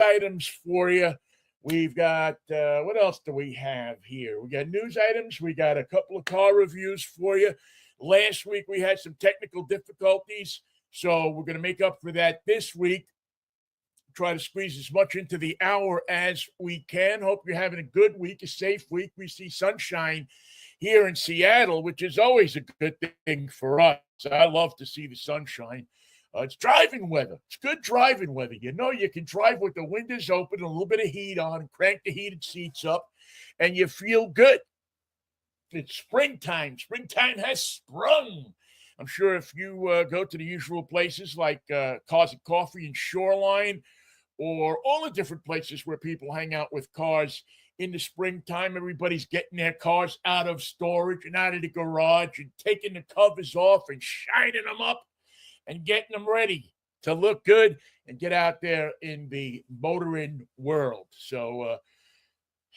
items for you. We've got, what else do we have here? We got news items. We got a couple of car reviews for you. Last week, we had some technical difficulties, so we're going to make up for that this week. Try to squeeze as much into the hour as we can. Hope you're having a good week, a safe week. We see sunshine here in Seattle, which is always a good thing for us. I love to see the sunshine. It's driving weather. It's good driving weather. You know, you can drive with the windows open, a little bit of heat on, and crank the heated seats up, and you feel good. It's springtime. Springtime has sprung. I'm sure if you go to the usual places like Cars and Coffee and Shoreline, or all the different places where people hang out with cars in the springtime, everybody's getting their cars out of storage and out of the garage and taking the covers off and shining them up and getting them ready to look good and get out there in the motoring world. So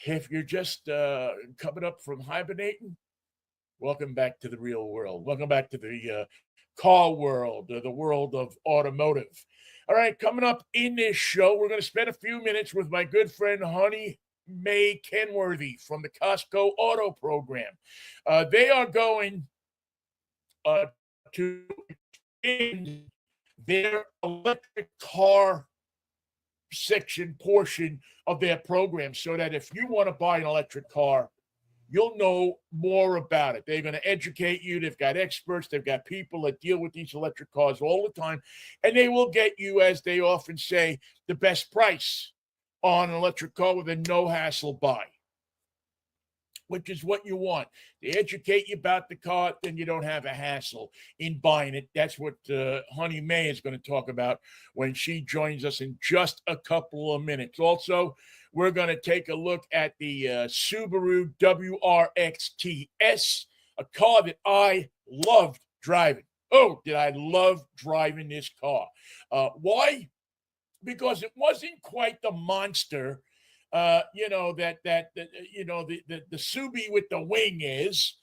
if you're just coming up from hibernating, welcome back to the real world. Welcome back to the car world, the world of automotive. All right, coming up in this show, we're going to spend a few minutes with my good friend Honey Mae Kenworthy from the Costco Auto Program. They are going to end their electric car section portion of their program so that if you want to buy an electric car, you'll know more about it. They're going to educate you. They've got experts. They've got people that deal with these electric cars all the time. And they will get you, as they often say, the best price on an electric car with a no-hassle buy, which is what you want. They educate you about the car, then you don't have a hassle in buying it. That's what Honey Mae is going to talk about when she joins us in just a couple of minutes. Also, we're going to take a look at the Subaru WRX-TS, a car that I loved driving. Oh, did I love driving this car. Why? Because it wasn't quite the monster the Subi with the wing is.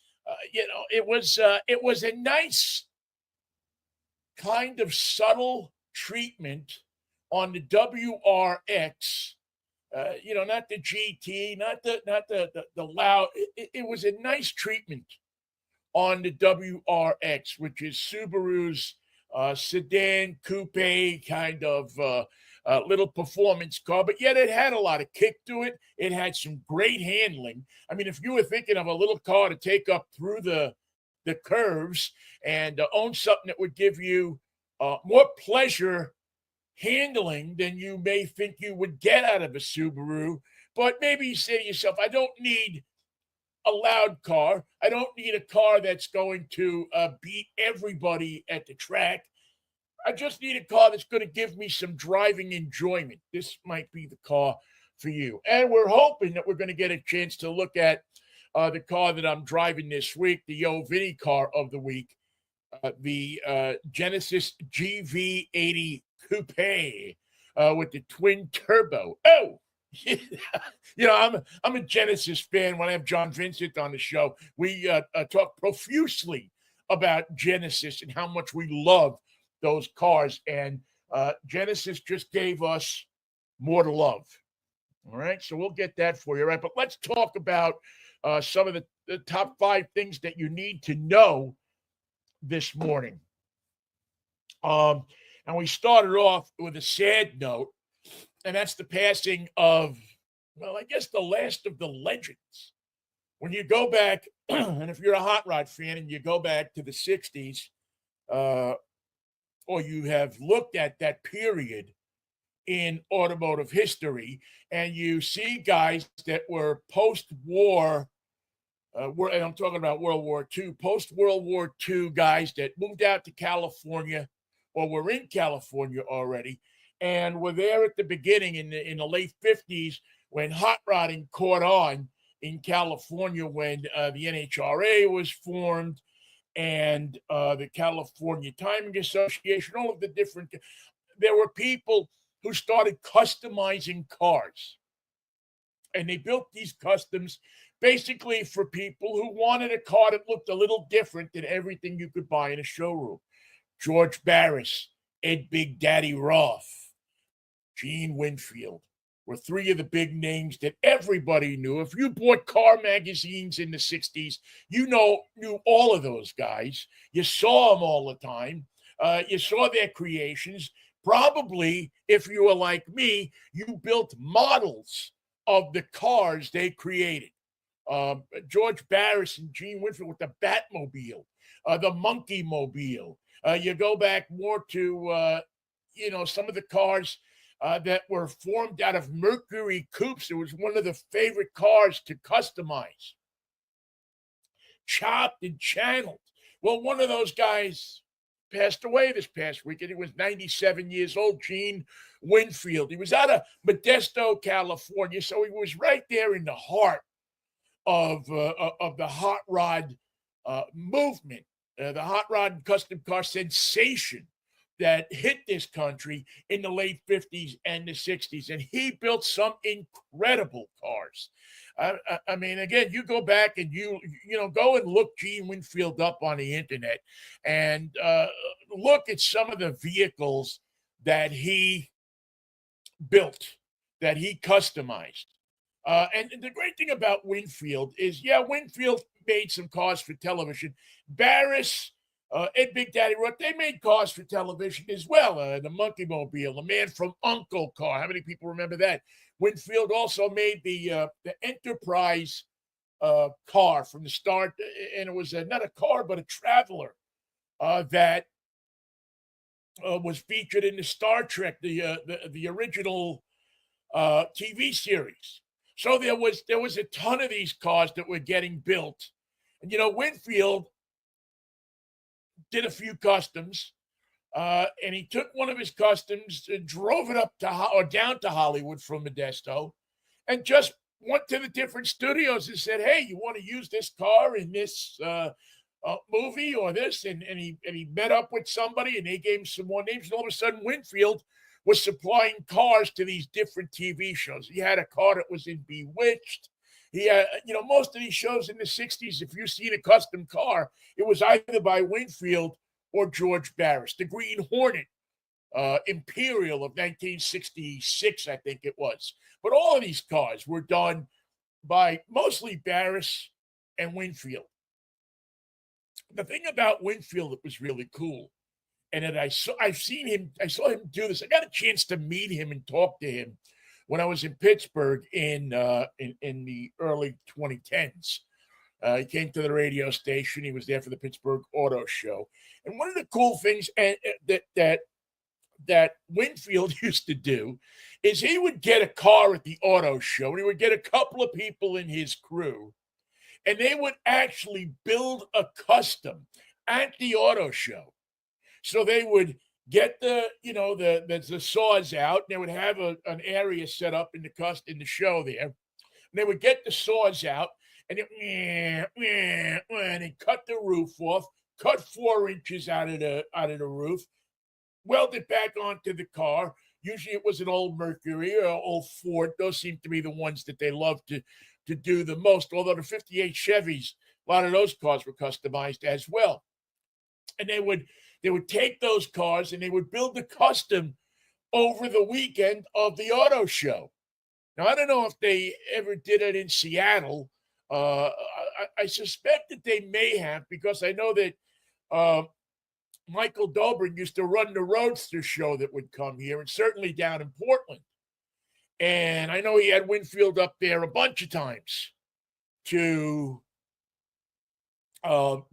It was a nice kind of subtle treatment on the WRX. Not the GT, not the loud. It was a nice treatment on the WRX, which is Subaru's sedan coupe kind of little performance car, but yet it had a lot of kick to it. It had some great handling. I mean, if you were thinking of a little car to take up through the curves and own something that would give you more pleasure handling than you may think you would get out of a Subaru, but maybe you say to yourself, I don't need a loud car. I don't need a car that's going to beat everybody at the track. I just need a car that's going to give me some driving enjoyment. This might be the car for you. And we're hoping that we're going to get a chance to look at the car that I'm driving this week, the Vinnie car of the week, the Genesis GV80 Coupe with the twin turbo. Oh, I'm a Genesis fan. When I have John Vincent on the show, we talk profusely about Genesis and how much we love those cars. And Genesis just gave us more to love. All right, so we'll get that for you. All right, but let's talk about some of the top 5 things that you need to know this morning. And we started off with a sad note, and that's the passing of, well, I guess the last of the legends. When you go back, and if you're a hot rod fan and you go back to the 60s, or you have looked at that period in automotive history, and you see guys that were post-war, and I'm talking about World War II, post-World War II guys that moved out to California or were in California already, and were there at the beginning in the late 50s when hot rodding caught on in California, when the NHRA was formed, and the California Timing Association, all of the different, there were people who started customizing cars. And they built these customs basically for people who wanted a car that looked a little different than everything you could buy in a showroom. George Barris, Ed Big Daddy Roth, Gene Winfield, were three of the big names that everybody knew. If you bought car magazines in the 60s, you knew all of those guys. You saw them all the time. You saw their creations. Probably, if you were like me, you built models of the cars they created. George Barris and Gene Winfield with the Batmobile, the Monkey Mobile. You go back more to, some of the cars that were formed out of Mercury coupes. It was one of the favorite cars to customize, chopped and channeled. Well, one of those guys passed away this past weekend. He was 97 years old, Gene Winfield. He was out of Modesto, California, so he was right there in the heart of the hot rod movement, the hot rod and custom car sensation that hit this country in the late 50s and the 60s. And he built some incredible cars. I mean, again, you go back and you go and look Gene Winfield up on the internet and look at some of the vehicles that he built, that he customized. And the great thing about Winfield is, Winfield made some cars for television. Barris, and Big Daddy Roth, they made cars for television as well. The Monkey Mobile, the Man from U.N.C.L.E. car. How many people remember that? Winfield also made the Enterprise car from the start, and it was not a car but a traveler that was featured in the Star Trek, the original TV series. So there was a ton of these cars that were getting built, and Winfield did a few customs, and he took one of his customs and drove it up down to Hollywood from Modesto, and just went to the different studios and said, "Hey, you want to use this car in this movie or this?" And he met up with somebody, and they gave him some more names. And all of a sudden, Winfield was supplying cars to these different TV shows. He had a car that was in Bewitched. He had, most of these shows in the 60s, if you've seen a custom car, it was either by Winfield or George Barris. The Green Hornet, Imperial of 1966, I think it was. But all of these cars were done by mostly Barris and Winfield. The thing about Winfield that was really cool, and that I saw him do this. I got a chance to meet him and talk to him when I was in Pittsburgh in the early 2010s. He came to the radio station. He was there for the Pittsburgh Auto Show. And one of the cool things that Winfield used to do is he would get a car at the auto show, and he would get a couple of people in his crew, and they would actually build a custom at the auto show. So they would get the saws out, and they would have an area set up in the show there. And they would get the saws out, and they cut the roof off, cut 4 inches out of the roof, weld it back onto the car. Usually it was an old Mercury or old Ford. Those seem to be the ones that they love to do the most. Although the 58 Chevys, a lot of those cars were customized as well. And they would take those cars and they would build the custom over the weekend of the auto show. Now, I don't know if they ever did it in Seattle. I suspect that they may have, because I know that Michael Dobrin used to run the Roadster show that would come here, and certainly down in Portland. And I know he had Winfield up there a bunch of times to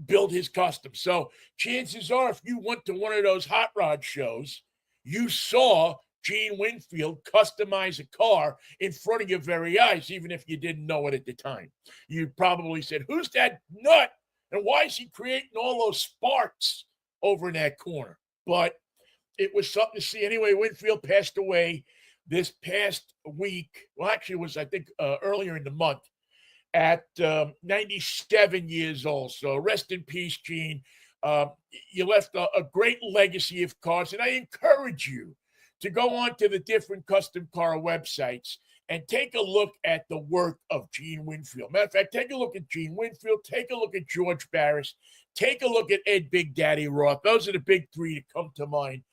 build his custom. So chances are, if you went to one of those hot rod shows, you saw Gene Winfield customize a car in front of your very eyes, even if you didn't know it at the time. You probably said, "Who's that nut? And why is he creating all those sparks over in that corner?" But it was something to see. Anyway, Winfield passed away this past week. Well, actually, it was, I think, earlier in the month, at 97 years old. So rest in peace, Gene. You left a great legacy of cars, and I encourage you to go on to the different custom car websites and take a look at the work of Gene Winfield. Matter of fact, take a look at Gene Winfield, take a look at George Barris, take a look at Ed Big Daddy Roth. Those are the big three that come to mind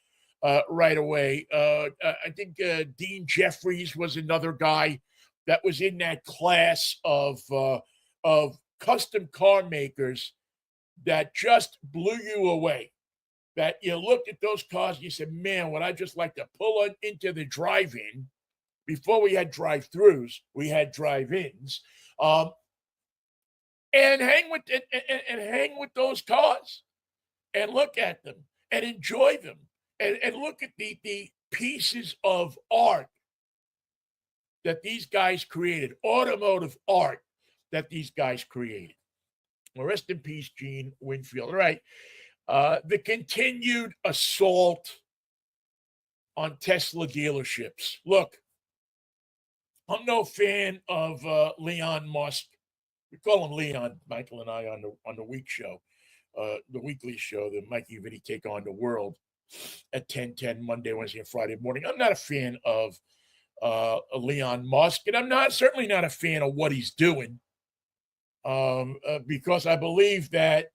right away. I think Dean Jeffries was another guy that was in that class of custom car makers that just blew you away. That you looked at those cars and you said, "Man, would I just like to pull into the drive-in?" Before we had drive-throughs, we had drive-ins, um, and hang with those cars and look at them and enjoy them and look at the pieces of art that these guys created, automotive art that these guys created. Well, rest in peace, Gene Winfield. All right. The continued assault on Tesla dealerships. Look, I'm no fan of Leon Musk. We call him Leon, Michael and I on the week show, the weekly show, the Mikey and Vinnie Take on the World at 10:10 Monday, Wednesday, and Friday morning. I'm not a fan of Leon Musk, and I'm certainly not a fan of what he's doing, because I believe that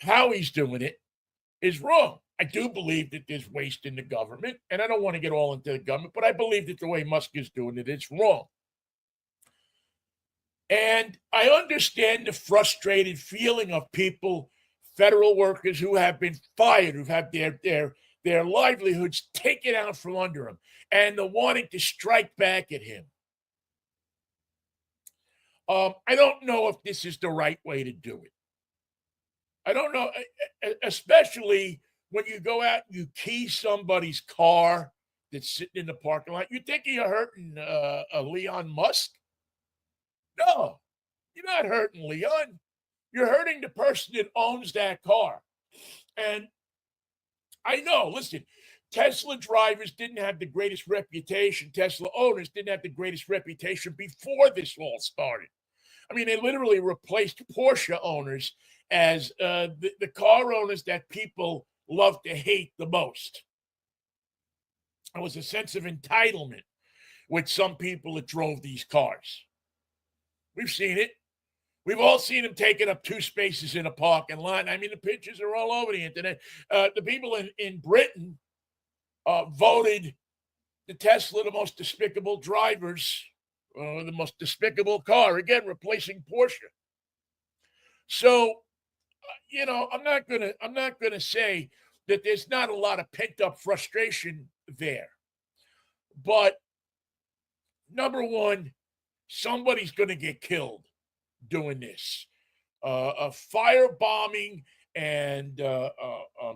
how he's doing it is wrong. I do believe that there's waste in the government, and I don't want to get all into the government, but I believe that the way Musk is doing it, it's wrong. And I understand the frustrated feeling of people, federal workers who have been fired, who've had their livelihoods taken out from under them, and the wanting to strike back at him. I don't know if this is the right way to do it. I don't know, especially when you go out and you key somebody's car that's sitting in the parking lot. You think you're hurting Leon Musk? No, you're not hurting Leon. You're hurting the person that owns that car. And I know, listen, Tesla drivers didn't have the greatest reputation. Tesla owners didn't have the greatest reputation before this all started. I mean, they literally replaced Porsche owners as the car owners that people love to hate the most. It was a sense of entitlement with some people that drove these cars. We've seen it. We've all seen them taking up 2 spaces in a parking lot. I mean, the pictures are all over the internet. The people in Britain voted the Tesla the most despicable drivers, the most despicable car, again, replacing Porsche. So, I'm not gonna say that there's not a lot of pent up frustration there, but number one, somebody's going to get killed doing this. A firebombing and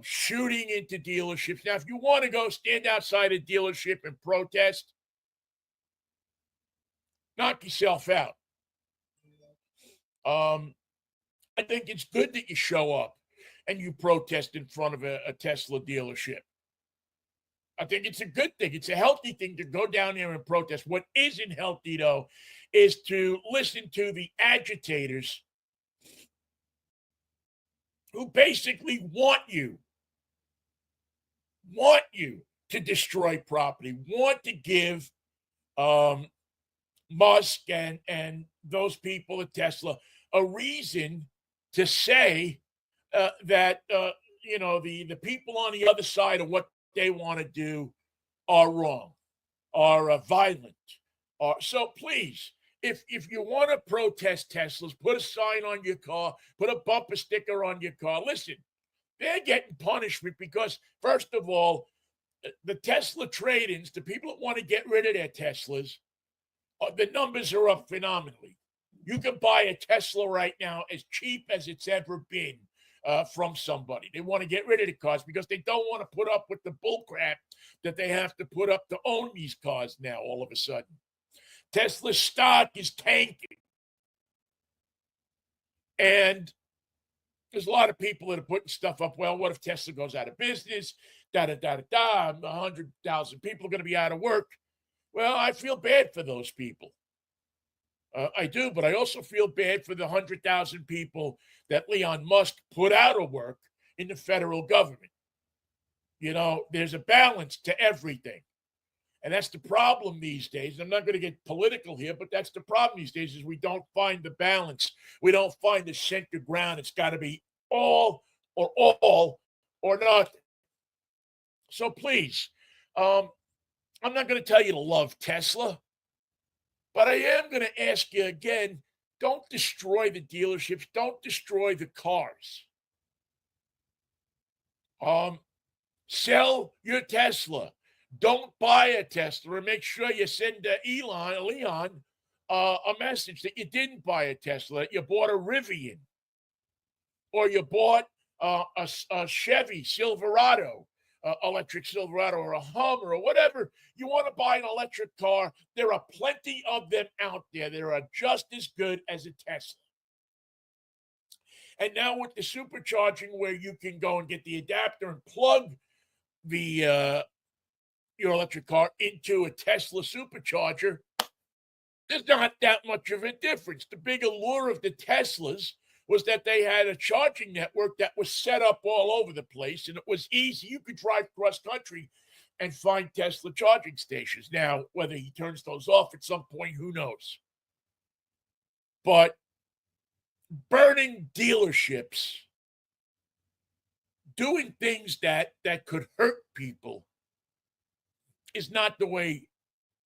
shooting into dealerships. Now, if you want to go stand outside a dealership and protest, knock yourself out. I think it's good that you show up and you protest in front of a Tesla dealership. I think it's a good thing. It's a healthy thing to go down there and protest. What isn't healthy, though, is to listen to the agitators who basically want you to destroy property, want to give Musk and those people at Tesla a reason to say that the people on the other side of what they want to do are wrong, are violent. So please, if you want to protest Teslas, put a sign on your car, put a bumper sticker on your car. Listen, they're getting punishment because, first of all, the Tesla trade-ins, the people that want to get rid of their Teslas, the numbers are up phenomenally. You can buy a Tesla right now as cheap as it's ever been from somebody. They want to get rid of the cars because they don't want to put up with the bull crap that they have to put up to own these cars now all of a sudden. Tesla stock is tanking. And there's a lot of people that are putting stuff up. Well, what if Tesla goes out of business? 100,000 people are going to be out of work. Well, I feel bad for those people. I do, but I also feel bad for the 100,000 people that Leon Musk put out of work in the federal government. There's a balance to everything. And that's the problem these days. I'm not going to get political here, but that's the problem these days is we don't find the balance. We don't find the center ground. It's got to be all or nothing. So please, um, I'm not going to tell you to love Tesla, but I am going to ask you again, don't destroy the dealerships, don't destroy the cars. Um, Sell your Tesla. Don't buy a Tesla, and make sure you send Leon a message that you didn't buy a Tesla, that you bought a Rivian, or you bought a Chevy Silverado, electric Silverado, or a Hummer, or whatever you want to buy an electric car. There are plenty of them out there. They are just as good as a Tesla. And now with the supercharging, where you can go and get the adapter and plug the your electric car into a Tesla supercharger, there's not that much of a difference. The big allure of the Teslas was that they had a charging network that was set up all over the place, and it was easy. You could drive cross country and find Tesla charging stations. Now, whether he turns those off at some point, who knows? But burning dealerships, doing things that could hurt people, is not the way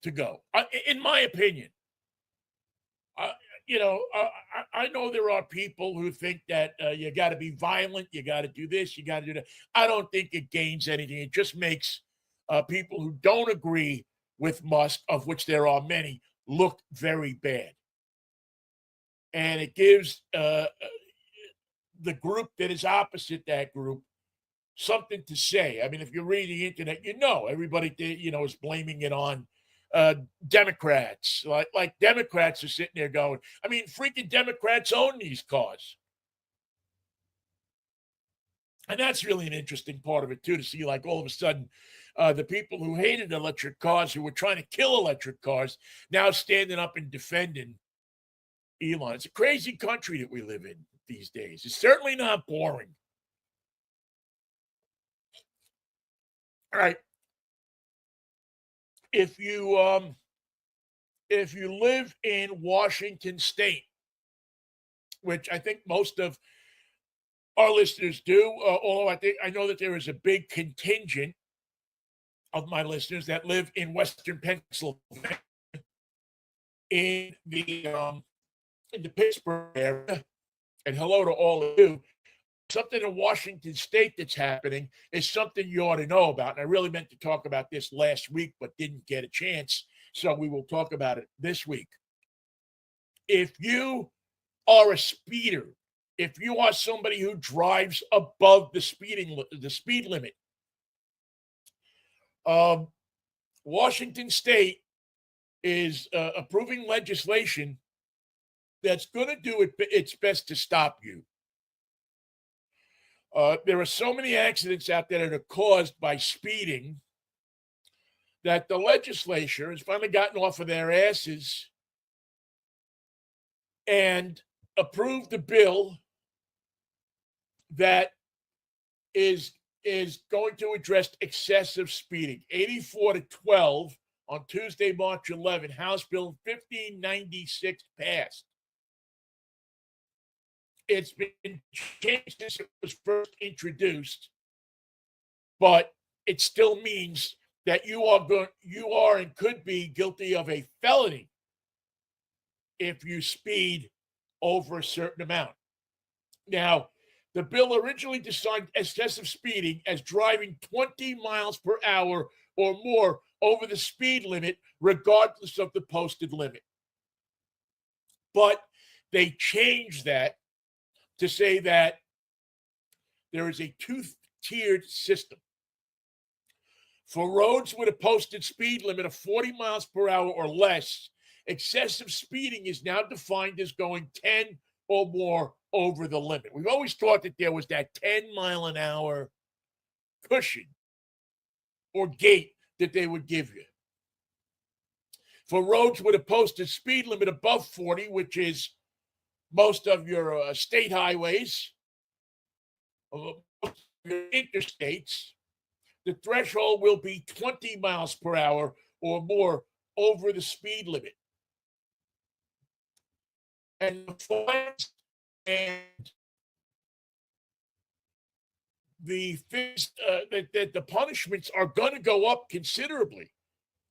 to go, in my opinion. Uh, I know there are people who think that you got to be violent, you got to do this, you got to do that. I don't think it gains anything. It just makes people who don't agree with Musk, of which there are many, look very bad. And it gives the group that is opposite that group something to say. I mean, if you read the internet, everybody is blaming it on uh, Democrats. Like Democrats are sitting there going, I mean, freaking Democrats own these cars. And that's really an interesting part of it too, to see like all of a sudden the people who hated electric cars, who were trying to kill electric cars, now standing up and defending Elon. It's a crazy country that we live in these days. It's certainly not boring. All right. If you live in Washington State, which I think most of our listeners do, although I know that there is a big contingent of my listeners that live in Western Pennsylvania, in the Pittsburgh area. And hello to all of you. Something in Washington State that's happening is something you ought to know about. And I really meant to talk about this last week, but didn't get a chance. So we will talk about it this week. If you are a speeder, if you are somebody who drives above the speed limit, Washington State is approving legislation that's going to do its best to stop you. There are so many accidents out there that are caused by speeding that the legislature has finally gotten off of their asses and approved a bill that is going to address excessive speeding. 84-12 on Tuesday, March 11, House Bill 1596 passed. It's been changed since it was first introduced, but it still means that you are and could be guilty of a felony if you speed over a certain amount. Now, the bill originally defined excessive speeding as driving 20 miles per hour or more over the speed limit, regardless of the posted limit. But they changed that to say that there is a two-tiered system. For roads with a posted speed limit of 40 miles per hour or less, excessive speeding is now defined as going 10 or more over the limit. We've always thought that there was that 10-mile-an-hour cushion or gate that they would give you. For roads with a posted speed limit above 40, which is most of your state highways, your interstates, the threshold will be 20 miles per hour or more over the speed limit. And the fines and that the punishments are going to go up considerably.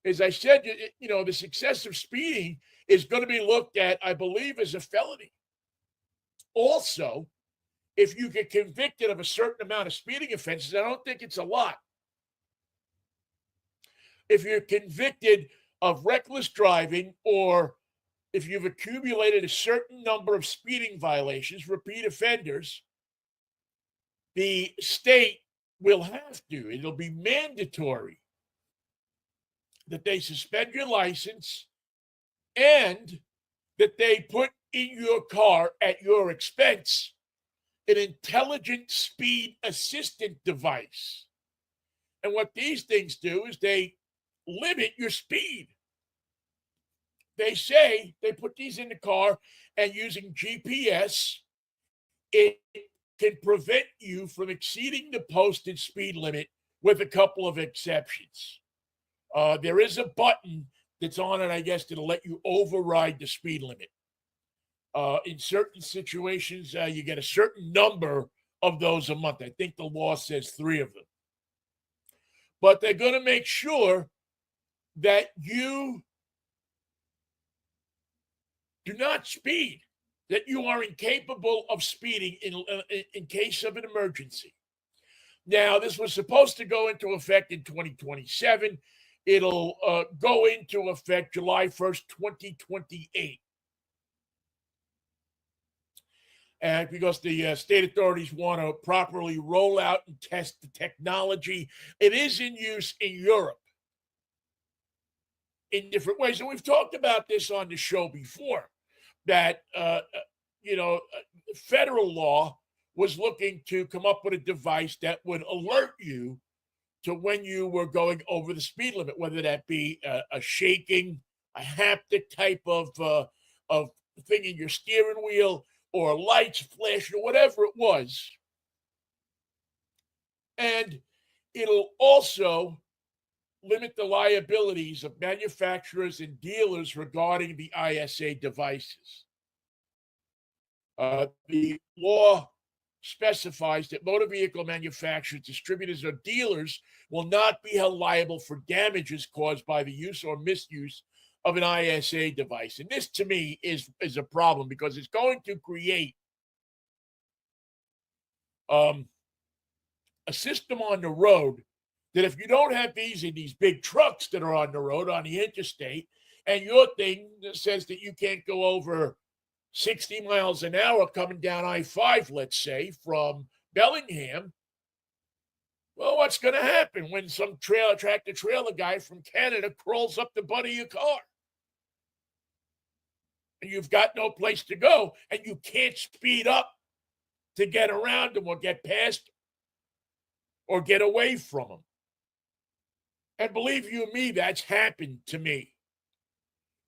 As I said, this excessive speeding is going to be looked at, I believe, as a felony. Also, if you get convicted of a certain amount of speeding offenses, I don't think it's a lot. If you're convicted of reckless driving, or if you've accumulated a certain number of speeding violations, repeat offenders, the state will have to, it'll be mandatory that they suspend your license and that they put in your car at your expense an intelligent speed assistant device. And what these things do is they limit your speed. They say they put these in the car, and using GPS, it can prevent you from exceeding the posted speed limit with a couple of exceptions. There is a button that's on it, I guess, that'll let you override the speed limit. In certain situations, you get a certain number of those a month. I think the law says 3 of them. But they're going to make sure that you do not speed, that you are incapable of speeding in case of an emergency. Now, this was supposed to go into effect in 2027. It'll go into effect July 1st, 2028. And because the state authorities want to properly roll out and test the technology, it is in use in Europe in different ways. And we've talked about this on the show before, that, federal law was looking to come up with a device that would alert you to when you were going over the speed limit, whether that be a shaking, a haptic type of thing in your steering wheel, or lights flashing, or whatever it was. And it'll also limit the liabilities of manufacturers and dealers regarding the ISA devices. The law specifies that motor vehicle manufacturers, distributors, or dealers will not be held liable for damages caused by the use or misuse of an ISA device. And this, to me, is a problem, because it's going to create a system on the road that if you don't have these in these big trucks that are on the road, on the interstate, and your thing says that you can't go over 60 miles an hour coming down I-5, let's say, from Bellingham, well, what's going to happen when some tractor-trailer guy from Canada crawls up the butt of your car? And you've got no place to go, and you can't speed up to get around them or get past them or get away from them. And believe you me, that's happened to me,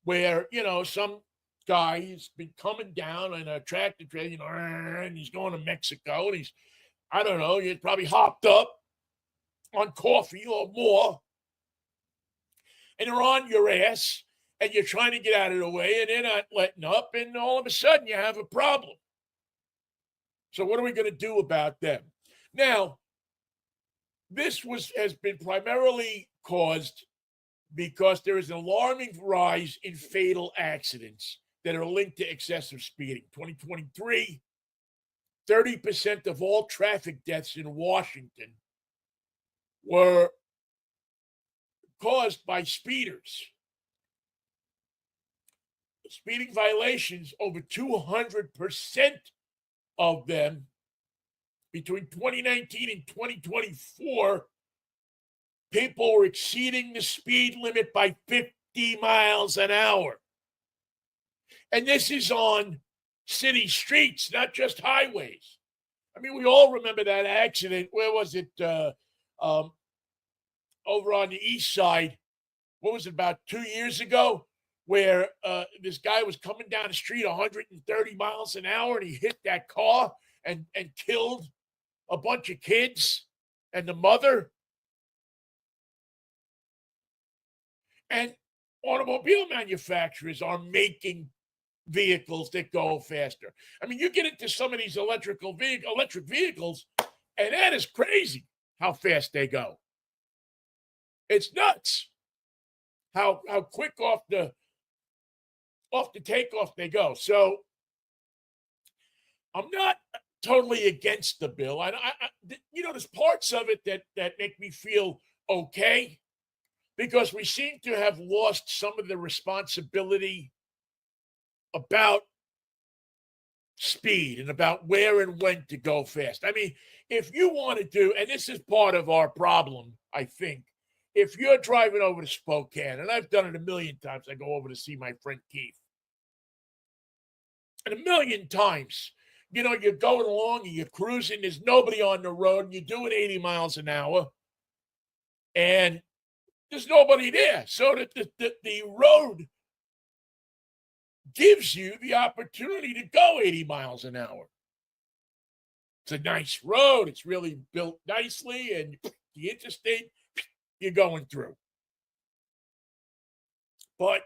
where, some guy has been coming down in a tractor trailer, and he's going to Mexico, and he's probably hopped up on coffee or more, and they're on your ass, and you're trying to get out of the way, and they're not letting up, and all of a sudden you have a problem. So what are we going to do about them? Now, this has been primarily caused because there is an alarming rise in fatal accidents that are linked to excessive speeding. 2023, 30% of all traffic deaths in Washington were caused by speeders. Speeding violations, over 200% of them between 2019 and 2024, people were exceeding the speed limit by 50 miles an hour. And this is on city streets, not just highways. I mean, we all remember that accident. Where was it? Over on the east side. What was it, about 2 years ago? Where this guy was coming down the street 130 miles an hour, and he hit that car and killed a bunch of kids and the mother. And automobile manufacturers are making vehicles that go faster. I mean, you get into some of these electric vehicles, And that is crazy how fast they go. It's nuts how quick off the takeoff they go. So I'm not totally against the bill. There's parts of it that make me feel okay because we seem to have lost some of the responsibility about speed and about where and when to go fast. I mean, if you want to do, and this is part of our problem, I think, if you're driving over to Spokane, and I've done it a million times, I go over to see my friend Keith. And a million times, you're going along and you're cruising, there's nobody on the road, and you're doing 80 miles an hour, and there's nobody there. So that the road gives you the opportunity to go 80 miles an hour. It's a nice road. It's really built nicely, and the interstate you're going through. But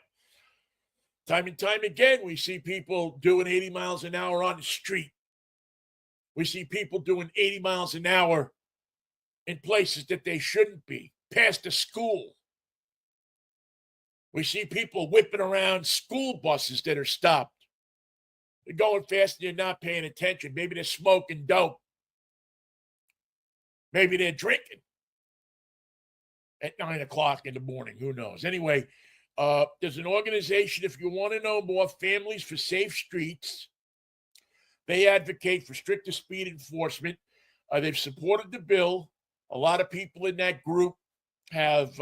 time and time again, we see people doing 80 miles an hour on the street. We see people doing 80 miles an hour in places that they shouldn't be, past a school. We see people whipping around school buses that are stopped. They're going fast and they're not paying attention. Maybe they're smoking dope. Maybe they're drinking at 9 o'clock in the morning. Who knows? Anyway, there's an organization, if you want to know more, Families for Safe Streets. They advocate for stricter speed enforcement. They've supported the bill. A lot of people in that group have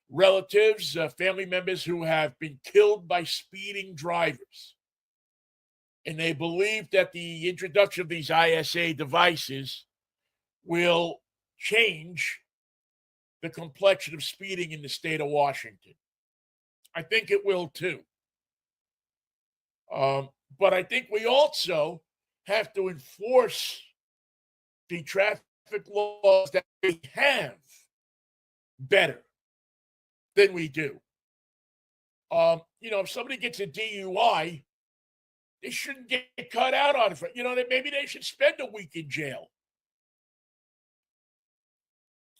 relatives, family members who have been killed by speeding drivers. And they believe that the introduction of these ISA devices will change the complexion of speeding in the state of Washington. I think it will too. But I think we also have to enforce the traffic laws that we have better than we do. If somebody gets a DUI, they shouldn't get cut out on it. Maybe they should spend a week in jail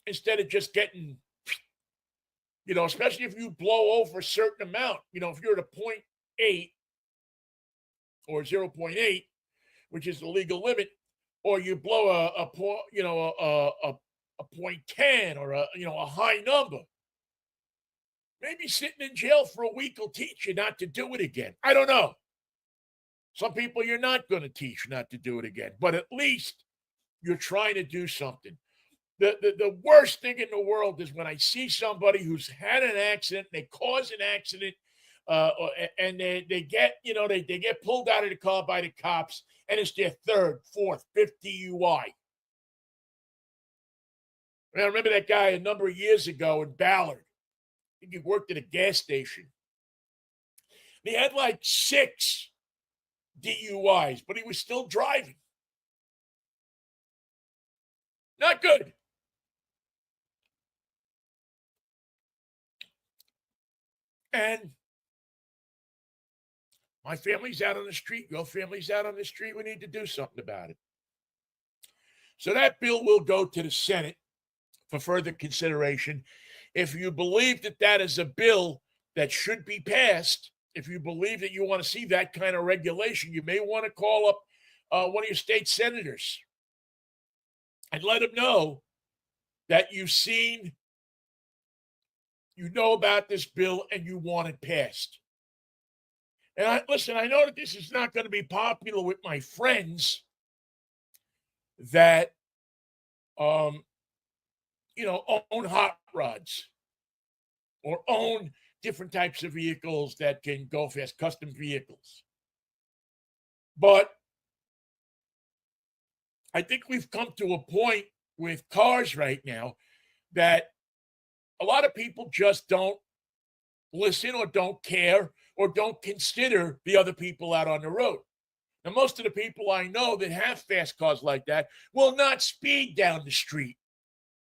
instead of just getting, especially if you blow over a certain amount. If you're at a 0.8 or 0.8, which is the legal limit, or you blow a 0.10 or a high number. Maybe sitting in jail for a week will teach you not to do it again. I don't know. Some people you're not going to teach not to do it again, but at least you're trying to do something. The worst thing in the world is when I see somebody who's had an accident, they cause an accident, and they get they get pulled out of the car by the cops, and it's their third, fourth, fifth DUI. I remember that guy a number of years ago in Ballard. I think he worked at a gas station. He had like 6 DUIs, but he was still driving. Not good. And my family's out on the street. Your family's out on the street. We need to do something about it. So that bill will go to the Senate for further consideration. If you believe that that is a bill that should be passed, if you believe that you want to see that kind of regulation, you may want to call up one of your state senators and let them know that you know about this bill and you want it passed. And I know that this is not going to be popular with my friends that, own hot rods or own different types of vehicles that can go fast, custom vehicles. But I think we've come to a point with cars right now that a lot of people just don't listen or don't care or don't consider the other people out on the road. Now, most of the people I know that have fast cars like that will not speed down the street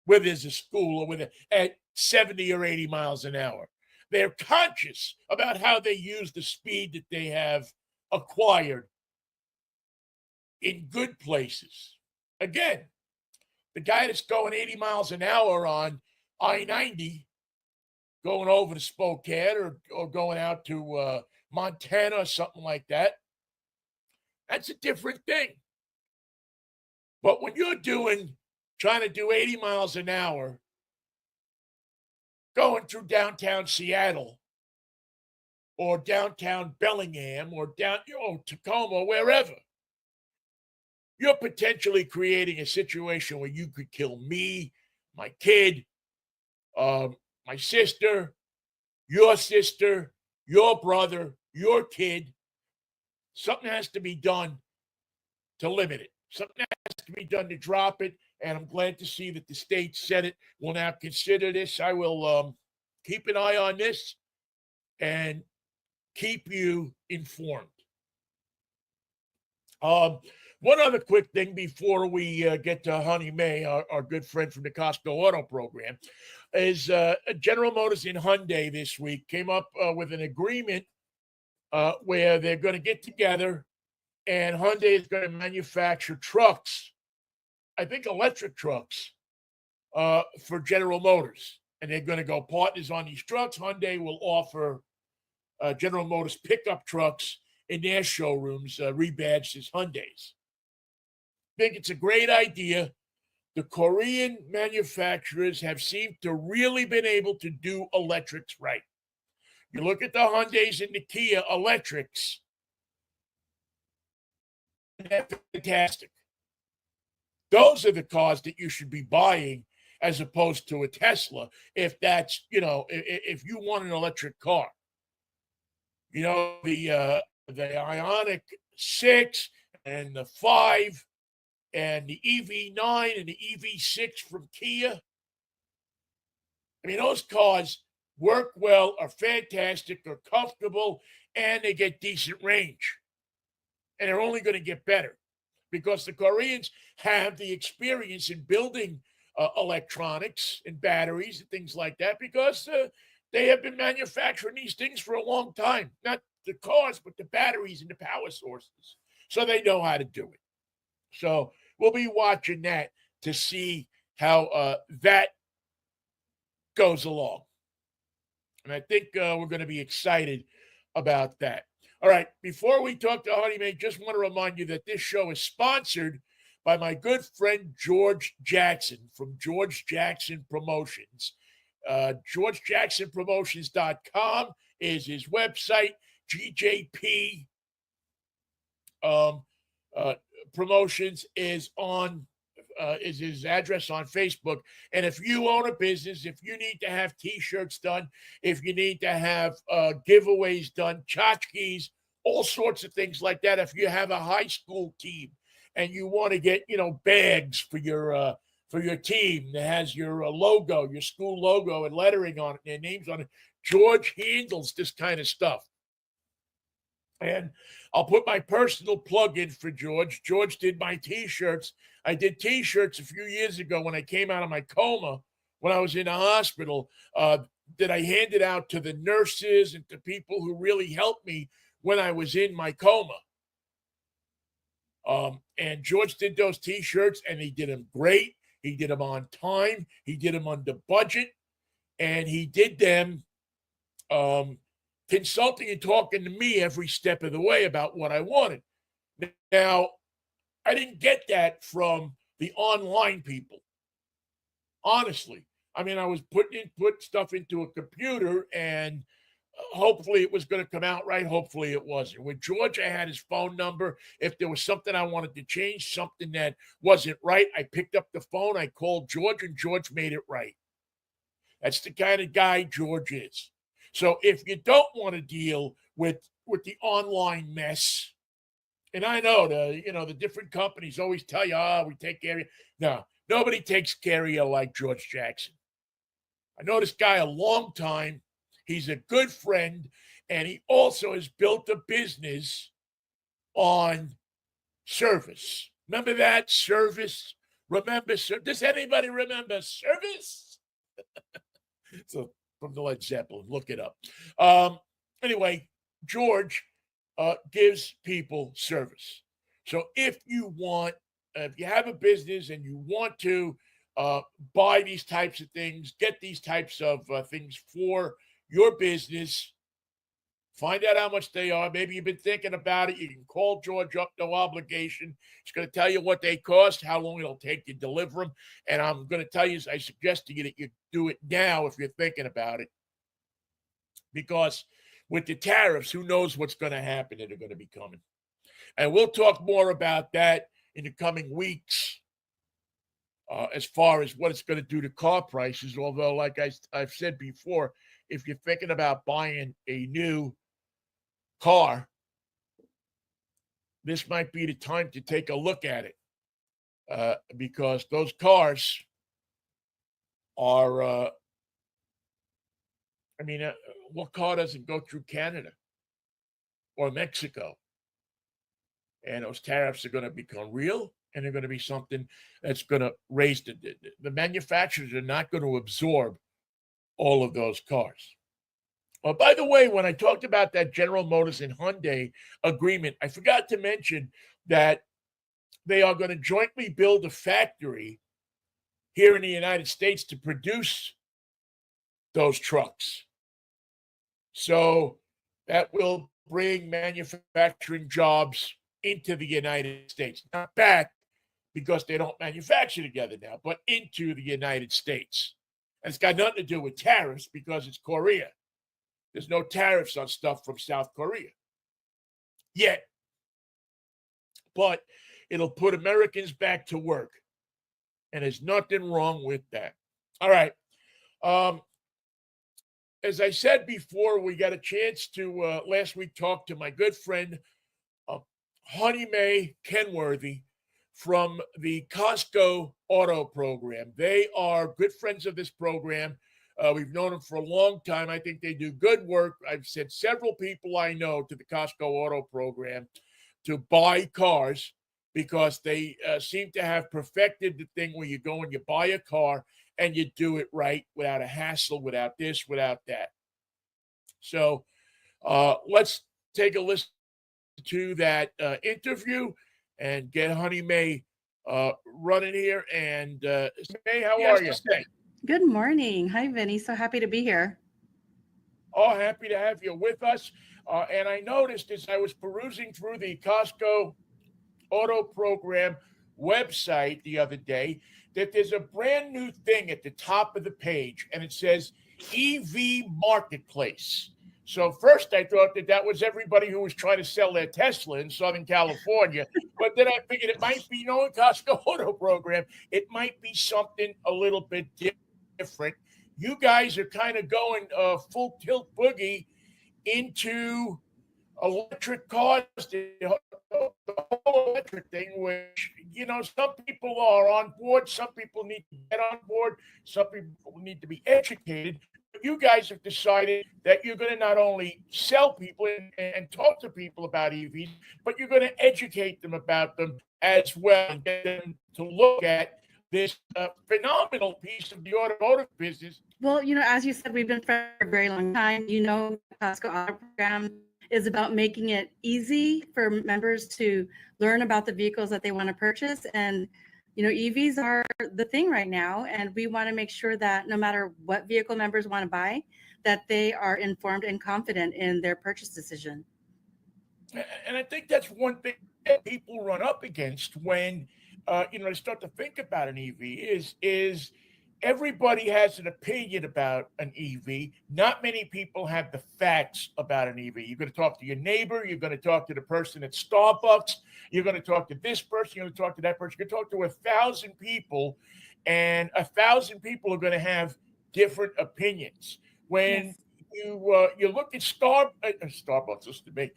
where there's a school or at 70 or 80 miles an hour. They're conscious about how they use the speed that they have acquired in good places. Again, the guy that's going 80 miles an hour on I-90, going over to Spokane or going out to Montana or something like that, that's a different thing. But when you're trying to do 80 miles an hour, going through downtown Seattle or downtown Bellingham or Tacoma, wherever, you're potentially creating a situation where you could kill me, my kid, my sister, your brother, your kid. Something has to be done to limit it. Something has to be done to drop it. And I'm glad to see that the state Senate will now consider this. I will keep an eye on this and keep you informed. One other quick thing before we get to Honey May, our good friend from the Costco Auto Program, is General Motors and Hyundai this week came up with an agreement where they're going to get together and Hyundai is going to manufacture trucks, I think electric trucks, for General Motors. And they're going to go partners on these trucks. Hyundai will offer General Motors pickup trucks in their showrooms, rebadged as Hyundais. I think it's a great idea. The Korean manufacturers have seemed to really been able to do electrics right. You look at the Hyundais and the Kia electrics, they're fantastic. Those are the cars that you should be buying as opposed to a Tesla if that's, if you want an electric car. The Ioniq 6 and the 5 and the EV9 and the EV6 from Kia. I mean, those cars work well, are fantastic, are comfortable, and they get decent range. And they're only going to get better because the Koreans have the experience in building electronics and batteries and things like that because they have been manufacturing these things for a long time. Not the cars, but the batteries and the power sources. So they know how to do it. So we'll be watching that to see how that goes along. And I think we're going to be excited about that. All right, before we talk to Honey May, just want to remind you that this show is sponsored by my good friend George Jackson from George Jackson Promotions. GeorgeJacksonPromotions.com is his website. GJP Promotions is his address on Facebook. And if you own a business, if you need to have T-shirts done, if you need to have giveaways done, tchotchkes, all sorts of things like that. If you have a high school team and you want to get bags for your team that has your logo, your school logo and lettering on it, and their names on it, George handles this kind of stuff. And I'll put my personal plug in for George. George did my T-shirts. I did T-shirts a few years ago when I came out of my coma, when I was in a hospital, that I handed out to the nurses and to people who really helped me when I was in my coma. And George did those T-shirts, and he did them great. He did them on time. He did them under budget. And he did them consulting and talking to me every step of the way about what I wanted. Now, I didn't get that from the online people. Honestly. I mean, I was put stuff into a computer and hopefully it was going to come out right. Hopefully it wasn't. With George, I had his phone number. If there was something I wanted to change, something that wasn't right, I picked up the phone, I called George, and George made it right. That's the kind of guy George is. So if you don't want to deal with the online mess, and I know the different companies always tell you, we take care of you. No, nobody takes care of you like George Jackson. I know this guy a long time. He's a good friend, and he also has built a business on service. Remember that? Service? Does anybody remember service? So from the Led Zeppelin, look it up. Anyway, George gives people service. So if you want if you have a business and you want to buy these types of things, get these types of things for your business, find out how much they are. Maybe you've been thinking about it. You can call George up, no obligation. He's going to tell you what they cost, how long it'll take to deliver them. And I'm going to tell you, I suggest to you that you do it now if you're thinking about it. Because with the tariffs, who knows what's going to happen that are going to be coming. And we'll talk more about that in the coming weeks as far as what it's going to do to car prices. Although, like I've said before, if you're thinking about buying a new car, this might be the time to take a look at it because those cars are, what car doesn't go through Canada or Mexico? And those tariffs are going to become real, and they're going to be something that's going to raise the manufacturers are not going to absorb all of those cars. By the way, when I talked about that General Motors and Hyundai agreement, I forgot to mention that they are going to jointly build a factory here in the United States to produce those trucks. So that will bring manufacturing jobs into the United States. Not back because they don't manufacture together now, but into the United States. And it's got nothing to do with tariffs because it's Korea. There's no tariffs on stuff from South Korea yet. But it'll put Americans back to work. And there's nothing wrong with that. All right. As I said before, we got a chance to last week talk to my good friend, Honey Mae Kenworthy from the Costco Auto Program. They are good friends of this program. We've known them for a long time. I think they do good work. I've sent several people I know to the Costco Auto Program to buy cars because they seem to have perfected the thing where you go and you buy a car and you do it right without a hassle, without this, without that. So let's take a listen to that interview and get Honey Mae running here. And Mae, how are you? Good morning. Hi, Vinnie. So happy to be here. Oh, happy to have you with us. And I noticed as I was perusing through the Costco Auto Program website the other day that there's a brand new thing at the top of the page, and it says EV Marketplace. So first I thought that was everybody who was trying to sell their Tesla in Southern California. But then I figured it might be, Costco Auto Program. It might be something a little bit different. You guys are kind of going full tilt boogie into electric cars, the whole electric thing, which, some people are on board. Some people need to get on board. Some people need to be educated. But you guys have decided that you're going to not only sell people and talk to people about EVs, but you're going to educate them about them as well and get them to look at this phenomenal piece of the automotive business. Well, as you said, we've been friends for a very long time. Costco Auto Program is about making it easy for members to learn about the vehicles that they want to purchase. And, EVs are the thing right now. And we want to make sure that no matter what vehicle members want to buy, that they are informed and confident in their purchase decision. And I think that's one thing that people run up against when, they start to think about an EV is everybody has an opinion about an EV. Not many people have the facts about an EV. You're going to talk to your neighbor. You're going to talk to the person at Starbucks. You're going to talk to this person. You're going to talk to that person. You're going to talk to 1,000 people, and 1,000 people are going to have different opinions. When you look at Starbucks, listen to me.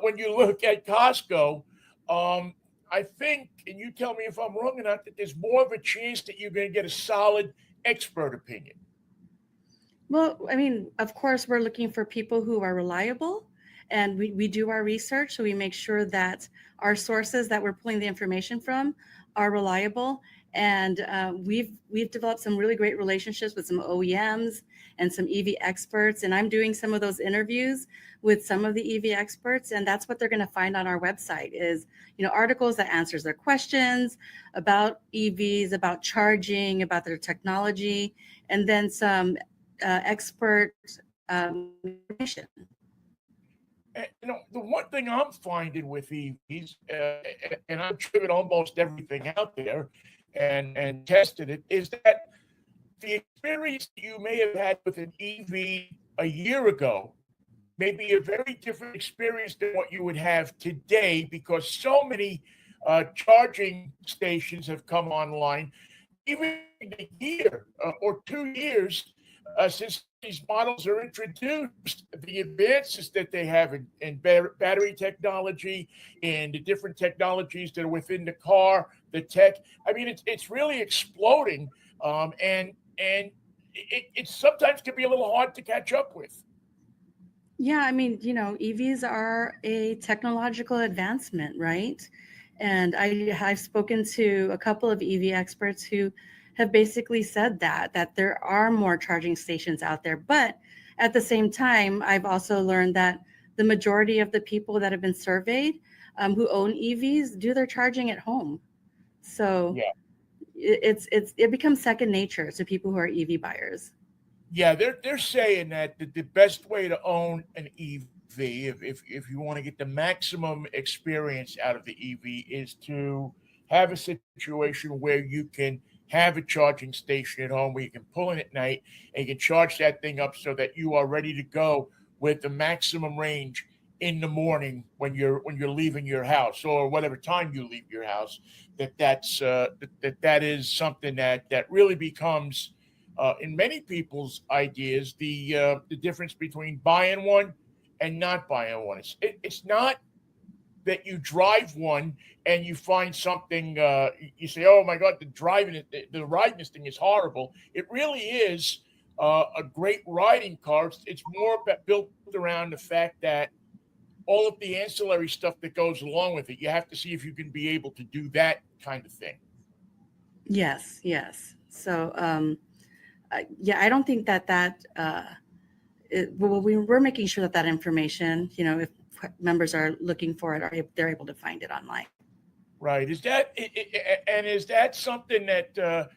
When you look at Costco, I think, and you tell me if I'm wrong or not, that there's more of a chance that you're going to get a solid expert opinion. Well, of course, we're looking for people who are reliable, and we do our research. So we make sure that our sources that we're pulling the information from are reliable. And we've developed some really great relationships with some OEMs and some EV experts. And I'm doing some of those interviews with some of the EV experts, and that's what they're going to find on our website is, articles that answers their questions about EVs, about charging, about their technology, and then some expert information. And, the one thing I'm finding with EVs, and I've driven almost everything out there and tested it, is that the experience you may have had with an EV a year ago may be a very different experience than what you would have today because so many charging stations have come online. Even a year or 2 years since these models are introduced, the advances that they have in battery technology and the different technologies that are within the car, the tech. I mean, it's really exploding, and it sometimes can be a little hard to catch up with. Yeah, I mean, EVs are a technological advancement, right? And I've spoken to a couple of EV experts who have basically said that there are more charging stations out there. But at the same time, I've also learned that the majority of the people that have been surveyed who own EVs do their charging at home. So Yeah. it becomes second nature to people who are EV buyers. Yeah, they're saying that the best way to own an EV, if you want to get the maximum experience out of the EV, is to have a situation where you can have a charging station at home where you can pull in at night and you can charge that thing up so that you are ready to go with the maximum range in the morning when you're leaving your house or whatever time you leave your house. That is something that really becomes in many people's ideas, the difference between buying one and not buying one. It's not that you drive one and you find something. You say, "Oh my God, the riding this thing is horrible." It really is a great riding car. It's more built around the fact that all of the ancillary stuff that goes along with it. You have to see if you can be able to do that kind of thing. Yes, yes. So, yeah, I don't think we're making sure that information, if members are looking for it, or if they're able to find it online. Right. Is that something that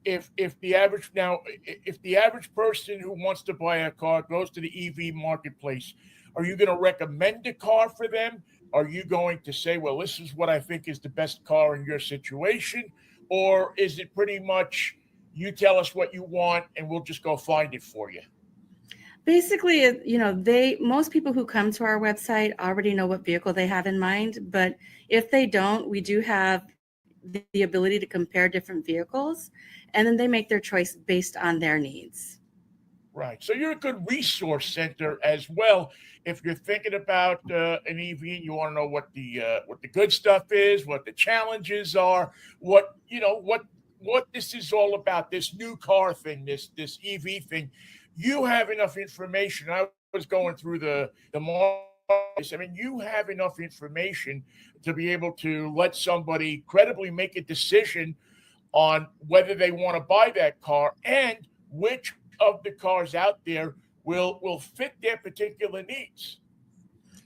if the average now if the average person who wants to buy a car goes to the EV marketplace, are you going to recommend a car for them? Are you going to say, well, this is what I think is the best car in your situation, or is it pretty much you tell us what you want and we'll just go find it for you? Basically, most people who come to our website already know what vehicle they have in mind. But if they don't, we do have the ability to compare different vehicles, and then they make their choice based on their needs. Right. So you're a good resource center as well. If you're thinking about an EV and you want to know what the good stuff is, what the challenges are, what this is all about, this new car thing, this EV thing, you have enough information. I was going through the marketplace. I mean, you have enough information to be able to let somebody credibly make a decision on whether they want to buy that car and which of the cars out there will fit their particular needs.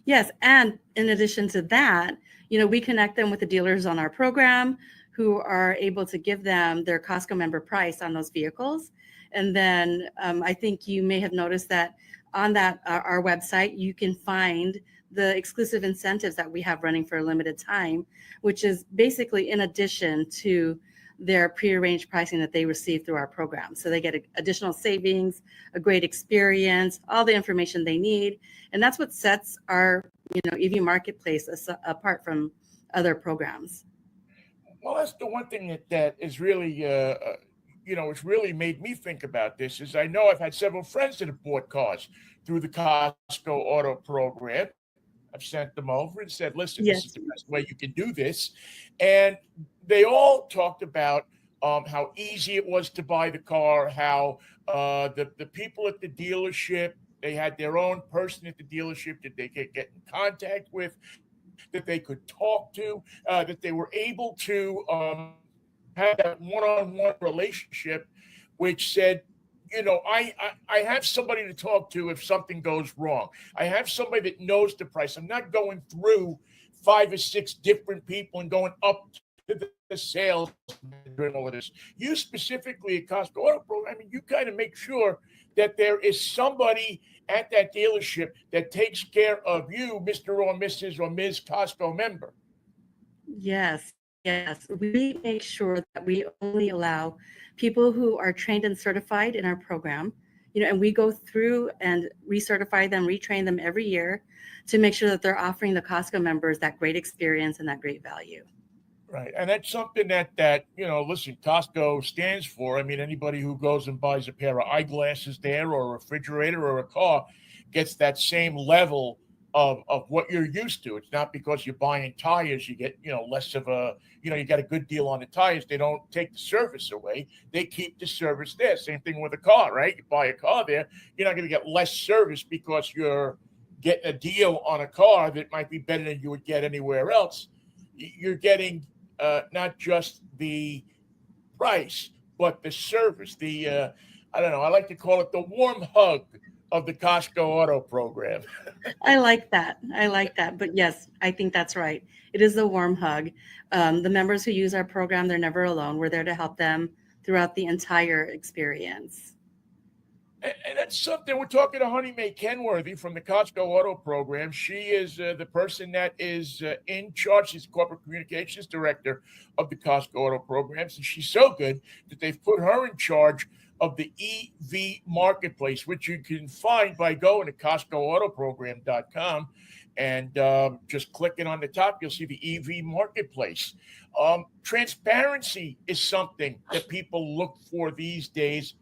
Yes, and in addition to that, we connect them with the dealers on our program who are able to give them their Costco member price on those vehicles. And then I think you may have noticed that on that our website, you can find the exclusive incentives that we have running for a limited time, which is basically in addition to their prearranged pricing that they receive through our program. So they get additional savings, a great experience, all the information they need. And that's what sets our EV marketplace apart from other programs. Well, that's the one thing that is really it's really made me think about this is I know I've had several friends that have bought cars through the Costco Auto Program. I've sent them over and said, listen, this is Yes. the best way you can do this. And they all talked about how easy it was to buy the car, how the people at the dealership, they had their own person at the dealership that they could get in contact with, that they could talk to, that they were able to had that one-on-one relationship, which said, I have somebody to talk to if something goes wrong. I have somebody that knows the price. I'm not going through 5 or 6 different people and going up to the sales manager and all of this. You specifically at Costco Auto Pro, I mean, you kind of make sure that there is somebody at that dealership that takes care of you, Mr. or Mrs. or Ms. Costco member. Yes, yes. We make sure that we only allow people who are trained and certified in our program, and we go through and recertify them, retrain them every year to make sure that they're offering the Costco members that great experience and that great value. Right. And that's something that, listen, Costco stands for. I mean, anybody who goes and buys a pair of eyeglasses there or a refrigerator or a car gets that same level of what you're used to. It's not because you're buying tires, you get, less of you got a good deal on the tires. They don't take the service away. They keep the service there. Same thing with a car, right? You buy a car there, you're not going to get less service because you're getting a deal on a car that might be better than you would get anywhere else. You're getting not just the price, but the service. I don't know. I like to call it the warm hug of the Costco Auto program. I like that. I like that. But yes, I think that's right. It is a warm hug. The members who use our program, they're never alone. We're there to help them throughout the entire experience. And that's something we're talking to Honey Mae Kenworthy from the Costco Auto program. She is the person that is in charge. She's the corporate communications director of the Costco Auto programs. And she's so good that they've put her in charge of the EV marketplace, which you can find by going to CostcoAutoprogram.com and just clicking on the top, you'll see the EV marketplace. Transparency is something that people look for these days.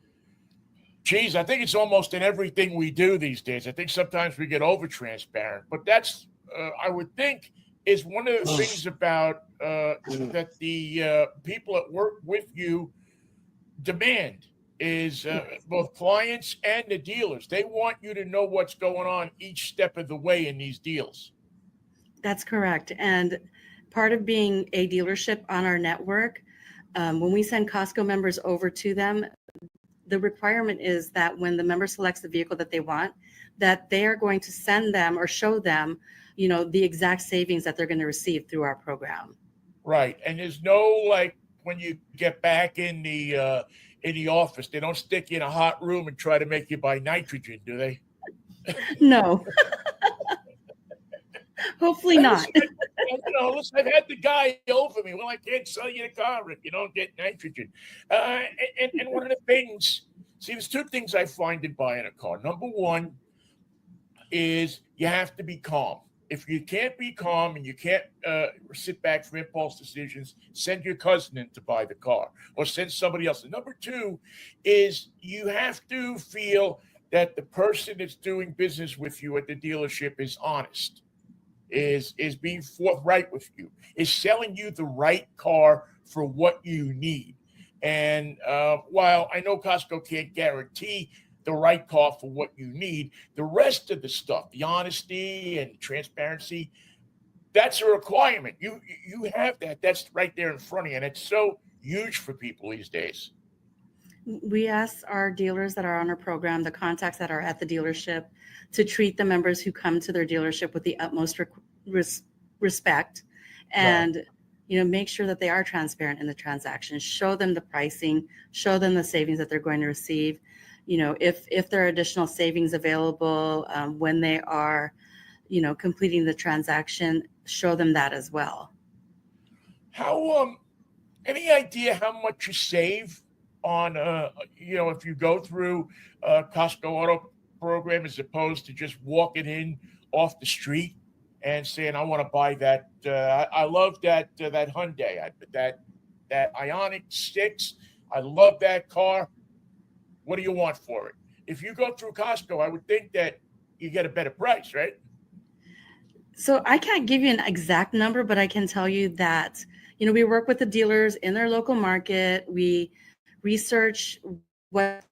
Geez, I think it's almost in everything we do these days. I think sometimes we get over transparent, but that's, I would think, is one of the things about that the people that work with you demand is both clients and the dealers. They want you to know what's going on each step of the way in these deals. That's correct. And part of being a dealership on our network, when we send Costco members over to them, the requirement is that when the member selects the vehicle that they want, that they are going to send them or show them, the exact savings that they're going to receive through our program. Right. And there's no, like, when you get back in the office, they don't stick you in a hot room and try to make you buy nitrogen, do they? No. Hopefully not. Listen, I've had the guy over me. Well, I can't sell you the car if you don't get nitrogen. And one of the things, there's 2 things I find in buying a car. Number one is you have to be calm. If you can't be calm and you can't sit back for impulse decisions, send your cousin in to buy the car or send somebody else. And number 2 is you have to feel that the person that's doing business with you at the dealership is honest. Is being forthright with you, is selling you the right car for what you need. And while I know Costco can't guarantee the right car for what you need, the rest of the stuff, the honesty and transparency, that's a requirement. You have that. That's right there in front of you. And it's so huge for people these days. We ask our dealers that are on our program, the contacts that are at the dealership, to treat the members who come to their dealership with the utmost respect and, right, make sure that they are transparent in the transaction, show them the pricing, show them the savings that they're going to receive. If there are additional savings available when they are, completing the transaction, show them that as well. How, any idea how much you save on, if you go through Costco Auto program as opposed to just walking in off the street and saying, I want to buy that. I love that Hyundai, that Ioniq 6. I love that car. What do you want for it? If you go through Costco, I would think that you get a better price, right? So I can't give you an exact number, but I can tell you that, we work with the dealers in their local market. We research what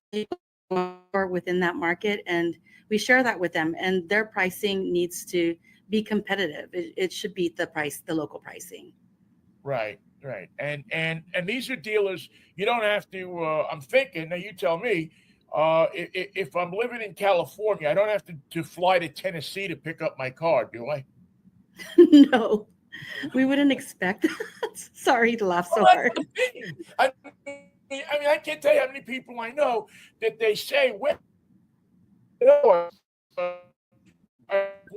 are within that market, and we share that with them. And their pricing needs to be competitive. It should beat the local pricing. Right. Right. And these are dealers. You don't have to. I'm thinking now. You tell me. If I'm living in California, I don't have to fly to Tennessee to pick up my car, do I? No, we wouldn't expect that. Sorry to laugh Well, so that's hard. the thing. I can't tell you how many people I know that they say, "Well, I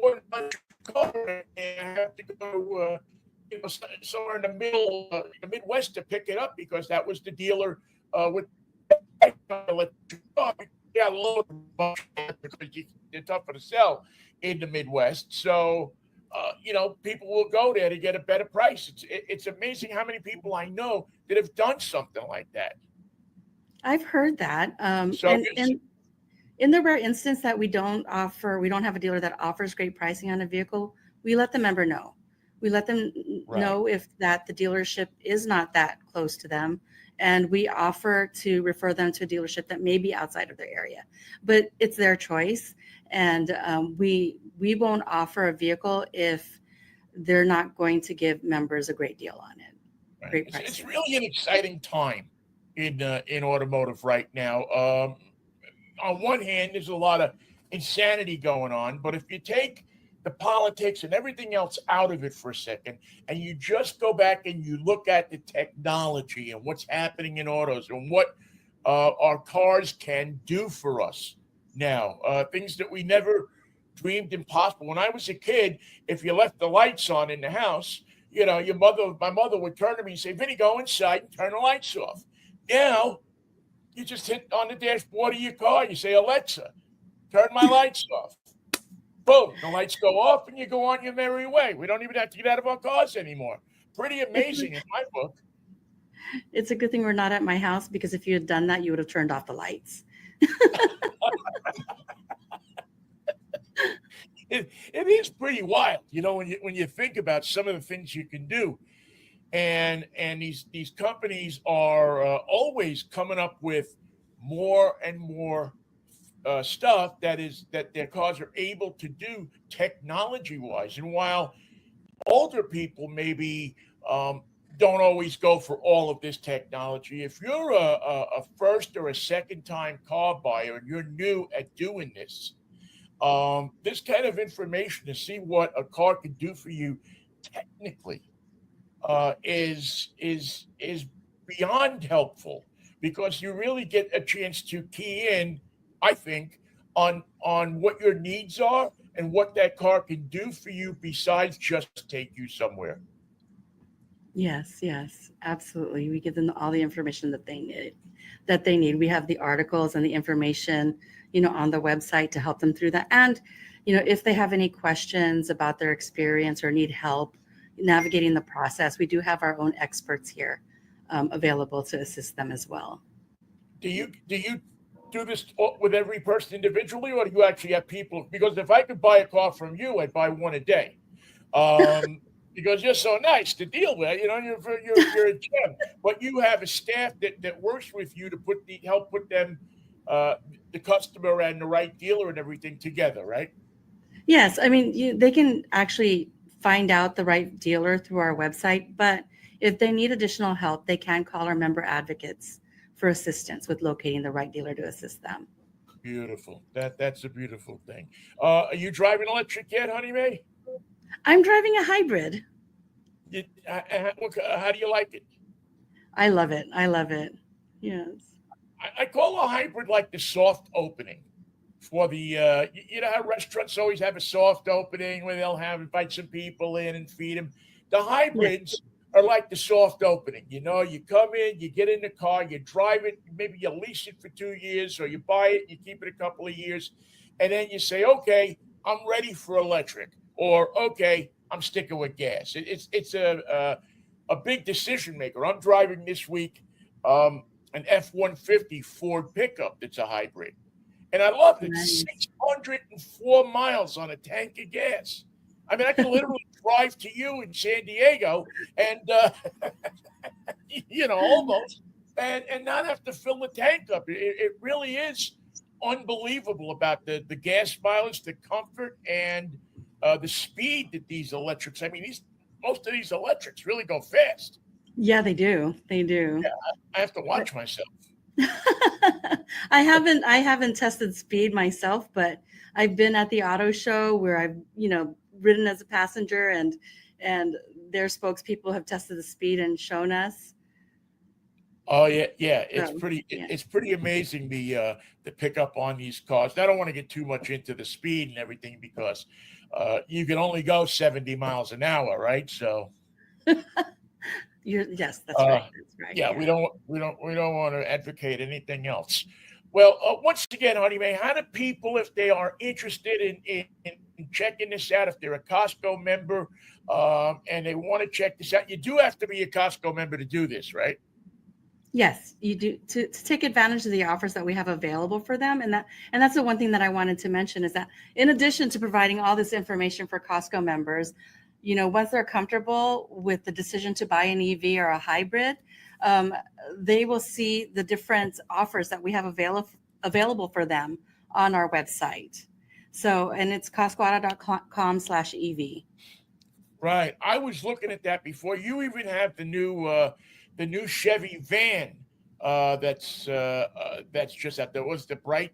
bought a bunch of car and I have to go, somewhere in the middle, in the Midwest to pick it up because that was the dealer with electric car. Yeah, a little because they're tougher to sell in the Midwest. So, people will go there to get a better price. It's amazing how many people I know that have done something like that. I've heard that. So, And in the rare instance that we don't have a dealer that offers great pricing on a vehicle, we let the member know. We let them right. know if that the dealership is not that close to them. And we offer to refer them to a dealership that may be outside of their area, but it's their choice. And we won't offer a vehicle if they're not going to give members a great deal on it, Right. great It's pricing. really an exciting time in automotive right now. On one hand, there's a lot of insanity going on, but if you take the politics and everything else out of it for a second, and you just go back and you look at the technology and what's happening in autos and what our cars can do for us now, things that we never dreamed impossible. When I was a kid, if you left the lights on in the house, my mother would turn to me and say, "Vinny, go inside and turn the lights off." Now you just hit on the dashboard of your car. You say, "Alexa, turn my lights off." Boom, the lights go off and you go on your merry way. We don't even have to get out of our cars anymore. Pretty It's amazing in my book. it's a good thing we're not at my house, because if you had done that, you would have turned off the lights. It is pretty wild, when you think about some of the things you can do, and these companies are always coming up with more and more stuff that their cars are able to do technology wise. And while older people maybe don't always go for all of this technology, if you're a first or a second time car buyer and you're new at doing this kind of information to see what a car can do for you technically is beyond helpful because you really get a chance to key in, I think, on what your needs are and what that car can do for you besides just take you somewhere. Yes, yes, absolutely. We give them all the information that they need. We have the articles and the information, on the website to help them through that. And, if they have any questions about their experience or need help navigating the process, we do have our own experts here available to assist them as well. Do you do this with every person individually, or do you actually have people? Because if I could buy a car from you, I'd buy one a day. Because you're so nice to deal with. You're a gem. But you have a staff that works with you to help put them, uh, the customer and the right dealer and everything together, right? Yes, I mean, they can actually find out the right dealer through our website, but if they need additional help, they can call our member advocates for assistance with locating the right dealer to assist them. Beautiful. That's a beautiful thing. Are you driving electric yet, Honey May? I'm driving a hybrid. How do you like it? I love it. I love it. Yes. I call a hybrid like the soft opening for the you know how restaurants always have a soft opening where they'll have invite some people in and feed them. The Yes. hybrids are like the soft opening. You come in, you get in the car, you drive it, maybe you lease it for 2 years, or you buy it, you keep it a couple of years, and then you say, okay, I'm ready for electric, or okay, I'm sticking with gas. It's a big decision maker. I'm driving this week an F-150 Ford pickup that's a hybrid. And I love it. Nice. 604 miles on a tank of gas. I mean, I can literally drive to you in San Diego and, almost, and not have to fill the tank up. It really is unbelievable about the gas mileage, the comfort, and the speed that these electrics. I mean, most of these electrics really go fast. Yeah, they do. They do. Yeah, I have to watch myself. I haven't tested speed myself, but I've been at the auto show where I've, ridden as a passenger, and their spokespeople have tested the speed and shown us. Oh yeah, yeah. So, yeah. It's pretty amazing the pickup on these cars. I don't want to get too much into the speed and everything because you can only go 70 miles an hour, right? So Yes, that's right. uh, That's right. yeah, Yeah. we don't want to advocate anything else. Well, once again, Honey May, how do people, if they are interested in checking this out, if they're a Costco member and they want to check this out, you do have to be a Costco member to do this, right? Yes, you do to take advantage of the offers that we have available for them. And that's the one thing that I wanted to mention is that in addition to providing all this information for Costco members, once they're comfortable with the decision to buy an EV or a hybrid, um, they will see the different offers that we have available for them on our website. So, and it's costcoauto.com/EV. Right. I was looking at that before. You even have the new Chevy van that's just out there. What's the Bright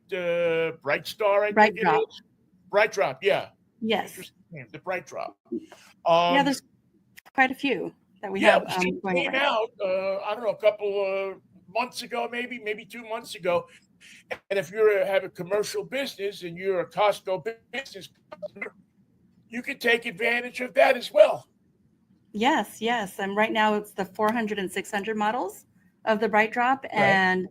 Star? I think Bright it Drop. is. Bright Drop. Yeah. Yes. Interesting name. The Bright Drop. Yeah, Um, there's quite a few that we yeah, have it just going on came right now. out. I don't know, a couple months ago, maybe 2 months ago. And if you have a commercial business and you're a Costco business customer, you can take advantage of that as well. Yes, yes. And right now it's the 400 and 600 models of the Bright Drop. Right. And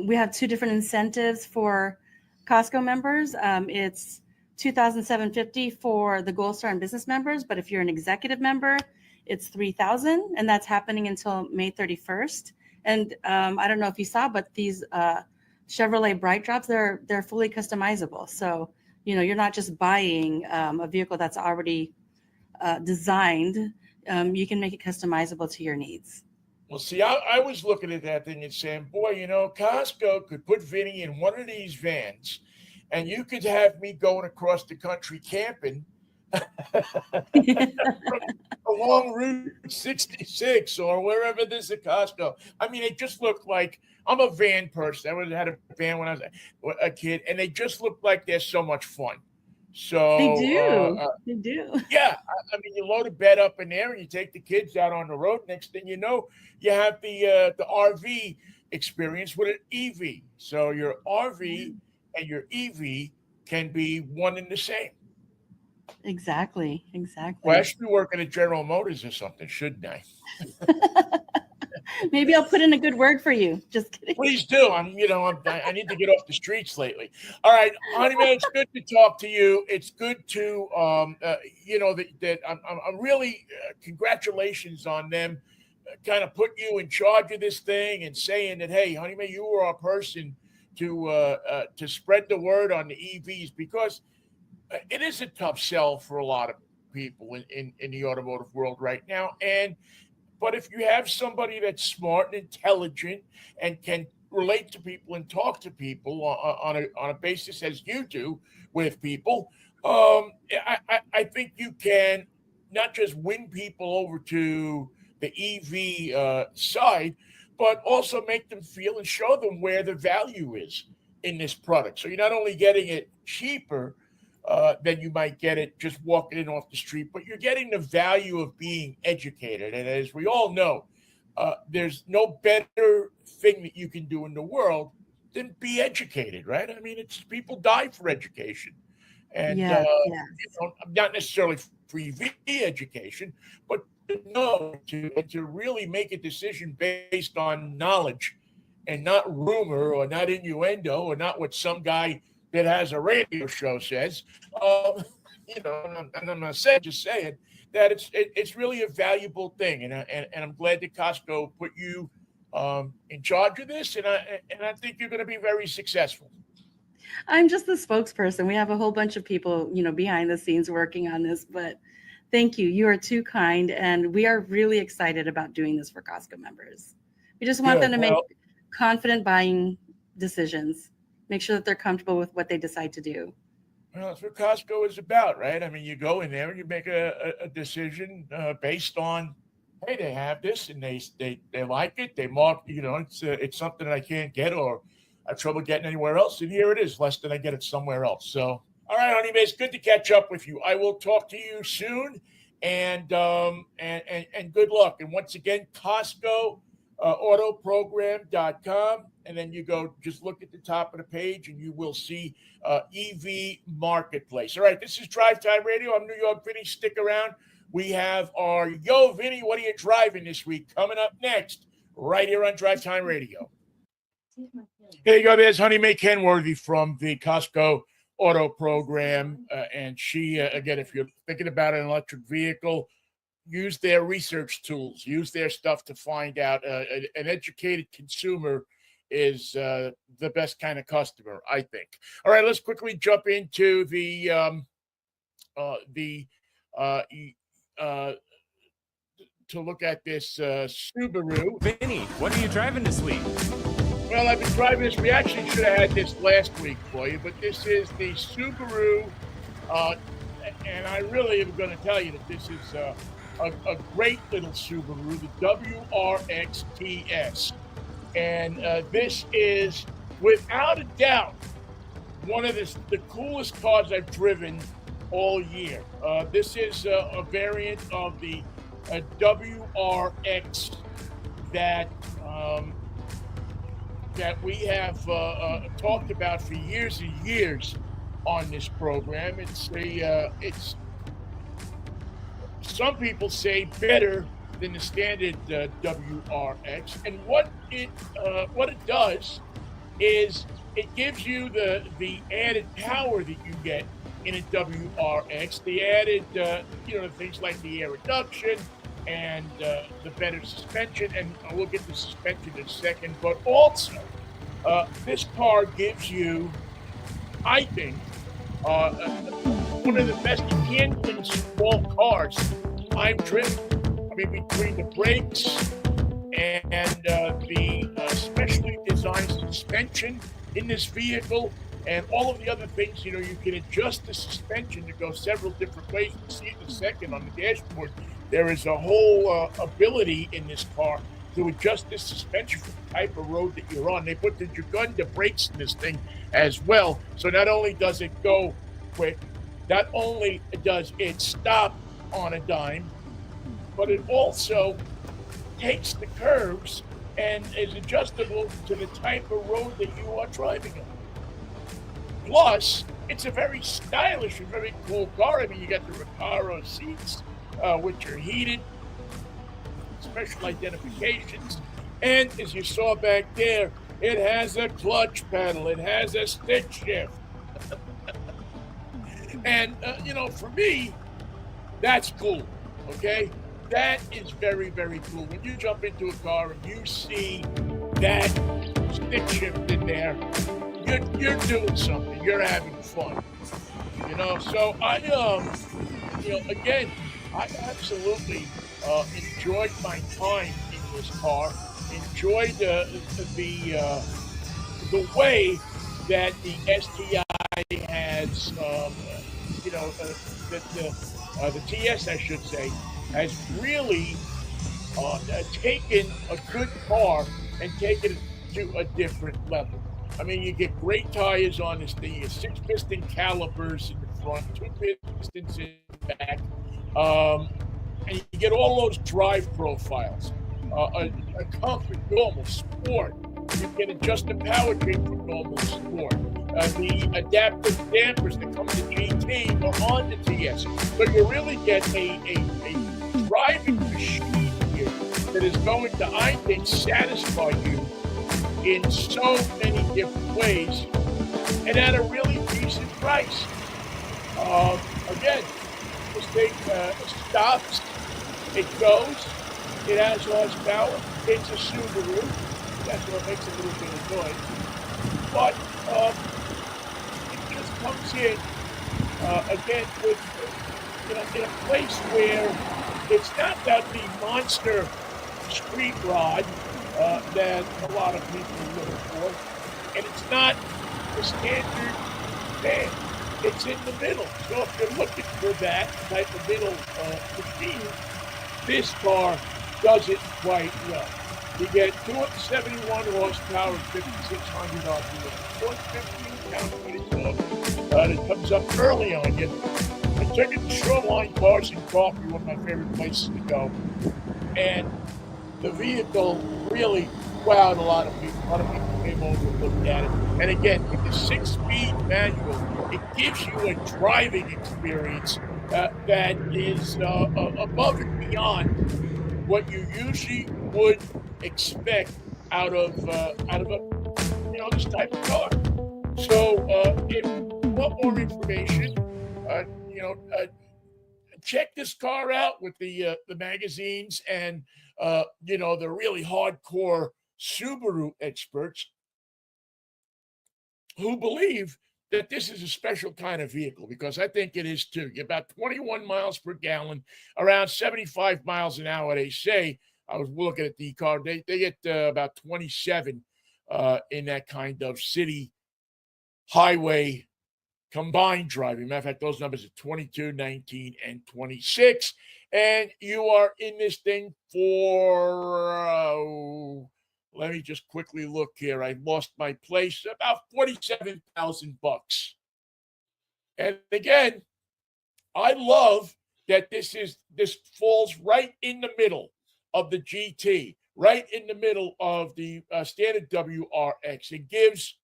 we have two different incentives for Costco members. It's 2,750 for the Gold Star and business members. But if you're an executive member, it's 3,000. And that's happening until May 31st. And I don't know if you saw, but these Chevrolet Bright Drops, they're fully customizable. So, you're not just buying a vehicle that's already designed. You can make it customizable to your needs. Well, see, I was looking at that thing and saying, boy, Costco could put Vinny in one of these vans and you could have me going across the country camping along Route 66 or wherever there's a Costco. I mean, they just look like I'm a van person. Had a van when I was a kid, and they just look like they're so much fun. They So, do. They do. yeah, I mean, you load a bed up in there and you take the kids out on the road. Next thing you know, you have the RV experience with an EV. So your RV and your EV can be one and the same. Exactly. Well, I Exactly. should be working at General Motors or something, shouldn't I? Maybe I'll put in a good word for you. Just kidding. Please do. I need to get off the streets lately. All right, honey man, it's good to talk to you. It's good to that I'm really congratulations on them, kind of put you in charge of this thing and saying that, hey, honey man, you were our person to spread the word on the EVs because it is a tough sell for a lot of people in the automotive world right now. But if you have somebody that's smart and intelligent and can relate to people and talk to people on a basis as you do with people, I think you can not just win people over to the EV side, but also make them feel and show them where the value is in this product. So you're not only getting it cheaper than you might get it just walking in off the street, but you're getting the value of being educated. And as we all know, there's no better thing that you can do in the world than be educated, right? I mean, it's people die for education, and Yes. Yes. not necessarily for EV education, but to know to really make a decision based on knowledge and not rumor or not innuendo or not what some guy that has a radio show says. Um, and I'm not saying, just saying that it's really a valuable thing, and I'm glad that Costco put you in charge of this, and I think you're going to be very successful. I'm just the spokesperson. We have a whole bunch of people, behind the scenes working on this, but thank you. You are too kind. And we are really excited about doing this for Costco members. We just want them Good. to make Well, confident buying decisions, make sure that they're comfortable with what they decide to do. that's what Costco is about, right? I mean, you go in there and you make a decision based on hey, they have this and they like it. They mark, it's something that I can't get or I have trouble getting anywhere else. And here it is, less than I get it somewhere else. So, all right, honey, it's good to catch up with you. I will talk to you soon, and good luck. And once again, Costco autoprogram.com, and then you go just look at the top of the page and you will see EV Marketplace. All right, this is Drive Time Radio. I'm New York Vinnie. Stick around. We have our Yo Vinnie, what are you driving this week? Coming up next, right here on Drive Time Radio. Here you go. There's Honey Mae Kenworthy from the Costco Auto Program. And she, again, if you're thinking about an electric vehicle, use their research tools, use their stuff to find out. An educated consumer is the best kind of customer, I think. All right, let's quickly jump into to look at this Subaru. Vinnie, what are you driving this week? Well, I've been driving this. We actually should have had this last week for you, but this is the Subaru, and I really am going to tell you that this is a great little Subaru, the WRX TS. And this is, without a doubt, one of the coolest cars I've driven all year. This is a variant of the WRX that we have talked about for years and years on this program. It's some people say better than the standard WRX, and what it does is it gives you the added power that you get in a WRX, the added things like the air reduction and the better suspension, and we'll get the suspension in a second, but also this car gives you, I think, one of the best handling small cars I've driven. I mean, between the brakes and the specially designed suspension in this vehicle and all of the other things, you can adjust the suspension to go several different ways. You'll see it in a second on the dashboard. There is a whole ability in this car to adjust the suspension for the type of road that you're on. They put the Jugunda brakes in this thing as well. So not only does it go quick, not only does it stop on a dime, but it also takes the curves and is adjustable to the type of road that you are driving on. Plus, it's a very stylish and very cool car. I mean, you got the Recaro seats, which are heated, special identifications, and as you saw back there, it has a clutch pedal, it has a stick shift. And, for me, that's cool, okay? That is very, very cool. When you jump into a car and you see that stick shift in there, you're doing something. You're having fun, So again, I absolutely enjoyed my time in this car. Enjoyed the way that the STI has, the TS, I should say, has really taken a good car and taken it to a different level. I mean, you get great tires on this thing. You get 6-piston calipers in the front, 2 pistons in the back, and you get all those drive profiles. A comfort, normal, sport. You can adjust the powertrain for normal, sport. The adaptive dampers that come to GT are on the TS. So you really get a driving machine here that is going to, I think, satisfy you in so many different ways and at a really decent price. Again, this thing stops, it goes, it has horsepower, it's a Subaru, that's what makes it a little bit annoying, but it just comes in, again, with, in a place where it's not that the monster street rod that a lot of people are looking for, and it's not the standard van. It's in the middle. So if you're looking for that type of middle machine, this car does it quite well. You get 271 horsepower and 5,600 RPM. 415 pounds when it's off. It comes up early on you. I took it to Shoreline Cars and Coffee, one of my favorite places to go. And the vehicle really wowed a lot of people. A lot of people came over and looked at it. And again, with the 6-speed manual, it gives you a driving experience that is above and beyond what you usually would expect out of this type of car. So if you want more information, check this car out with the magazines and the really hardcore Subaru experts who believe that this is a special kind of vehicle, because I think it is too. You're about 21 miles per gallon, around 75 miles an hour, they say. I was looking at the car. They get about 27 in that kind of city highway combined driving. Matter of fact, those numbers are 22, 19, and 26. And you are in this thing for, let me just quickly look here. I lost my place. About $47,000. And again, I love that this falls right in the middle of the GT, right in the middle of the standard WRX. It gives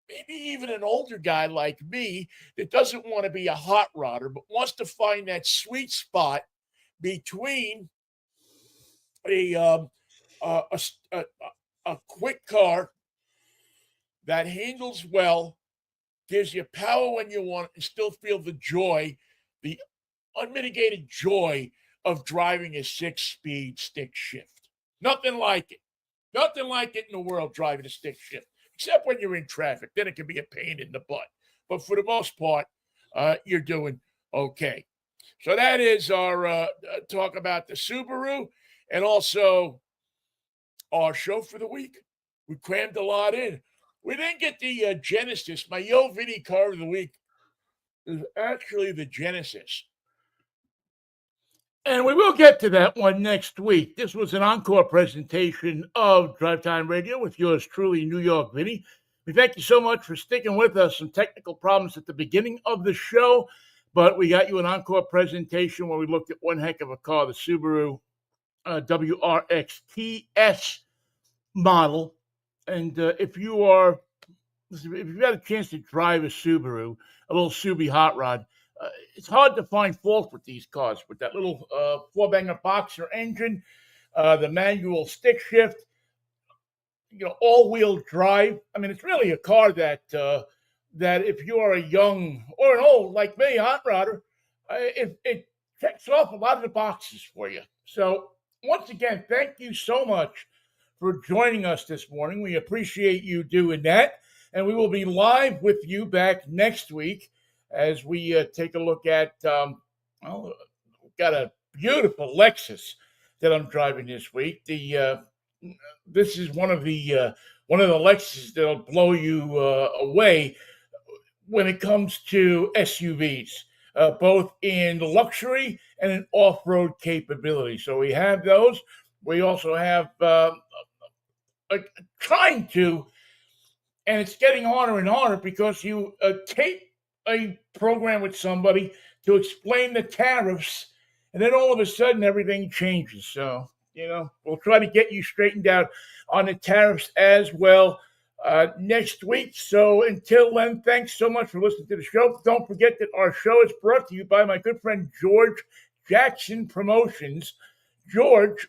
maybe even an older guy like me that doesn't want to be a hot rodder, but wants to find that sweet spot between a quick car that handles well, gives you power when you want it, and still feel the joy, the unmitigated joy of driving a 6-speed stick shift. Nothing like it. Nothing like it in the world, driving a stick shift, except when you're in traffic. Then it can be a pain in the butt. But for the most part, you're doing okay. So that is our talk about the Subaru, and also our show for the week. We crammed a lot in. We didn't get the Genesis. My Vinnie car of the week is actually the Genesis. And we will get to that one next week. This was an encore presentation of Drive Time Radio with yours truly, New York Vinnie. We thank you so much for sticking with us. Some technical problems at the beginning of the show, but we got you an encore presentation where we looked at one heck of a car, the Subaru WRX TS model. And if you've had a chance to drive a Subaru, a little Subi hot rod, it's hard to find fault with these cars, with that little 4-banger boxer engine, the manual stick shift, all-wheel drive. I mean, it's really a car that if you are a young or an old, like me, hot rodder, it checks off a lot of the boxes for you. So once again, thank you so much for joining us this morning. We appreciate you doing that. And we will be live with you back next week as we take a look at, we've got a beautiful Lexus that I'm driving this week. This is one of the Lexuses that'll blow you away when it comes to SUVs, both in luxury and in off-road capability. So we have those. We also have trying to, and it's getting harder and harder because you tape a program with somebody to explain the tariffs, and then all of a sudden everything changes. So, we'll try to get you straightened out on the tariffs as well next week. So until then, thanks so much for listening to the show. Don't forget that our show is brought to you by my good friend George Jackson Promotions. George,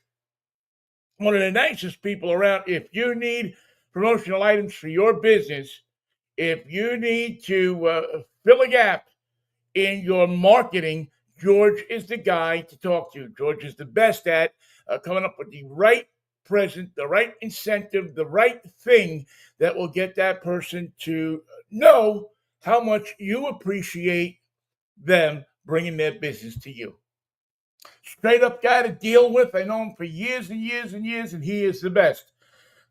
one of the nicest people around. If you need promotional items for your business, if you need to fill a gap in your marketing, George is the guy to talk to. George is the best at coming up with the right present, the right incentive, the right thing that will get that person to know how much you appreciate them bringing their business to you. Straight up guy to deal with. I know him for years and years and years, and he is the best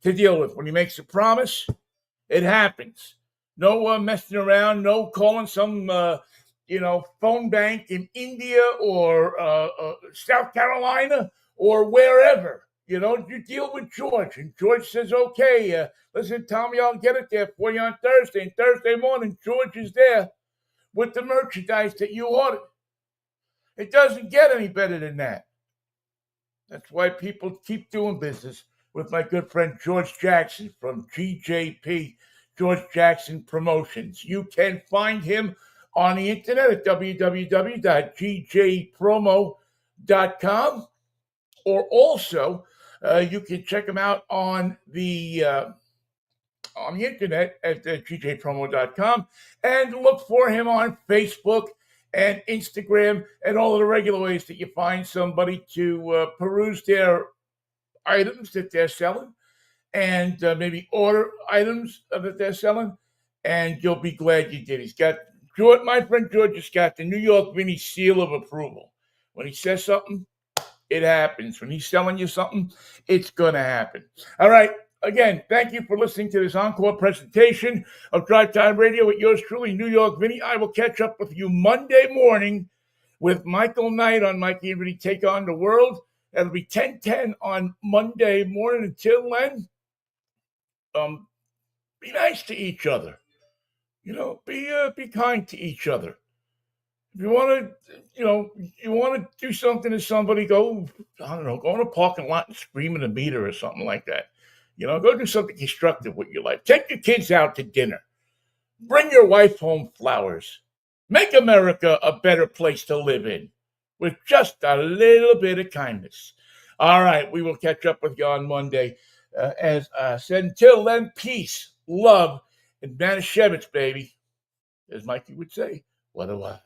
to deal with. When he makes a promise, it happens. No messing around, no calling some phone bank in India or South Carolina or wherever. You know, you deal with George, and George says, okay, listen, Tommy, I'll get it there for you on Thursday. And Thursday morning, George is there with the merchandise that you ordered. It doesn't get any better than that. That's why people keep doing business with my good friend George Jackson from GJP, George Jackson Promotions. You can find him on the internet at www.gjpromo.com, or also you can check him out on the internet at gjpromo.com, and look for him on Facebook and Instagram and all of the regular ways that you find somebody to peruse their items that they're selling, and maybe order items that they're selling, and you'll be glad you did. He's got George, my friend George has got the New York Vinnie seal of approval. When he says something, it happens. When he's selling you something, it's going to happen. All right. Again, thank you for listening to this encore presentation of Drive Time Radio with yours truly, New York Vinnie. I will catch up with you Monday morning with Michael Knight on Mikey and Vinnie Take on the World. That'll be 10:10 on Monday morning. Until then, be nice to each other. You know, be kind to each other. If you want to do something to somebody, go in a parking lot and scream at a meter or something like that. You know, go do something constructive with your life. Take your kids out to dinner. Bring your wife home flowers. Make America a better place to live in with just a little bit of kindness. All right, we will catch up with you on Monday. As I said, until then, peace, love, and Manischewitz, baby. As Mikey would say, what a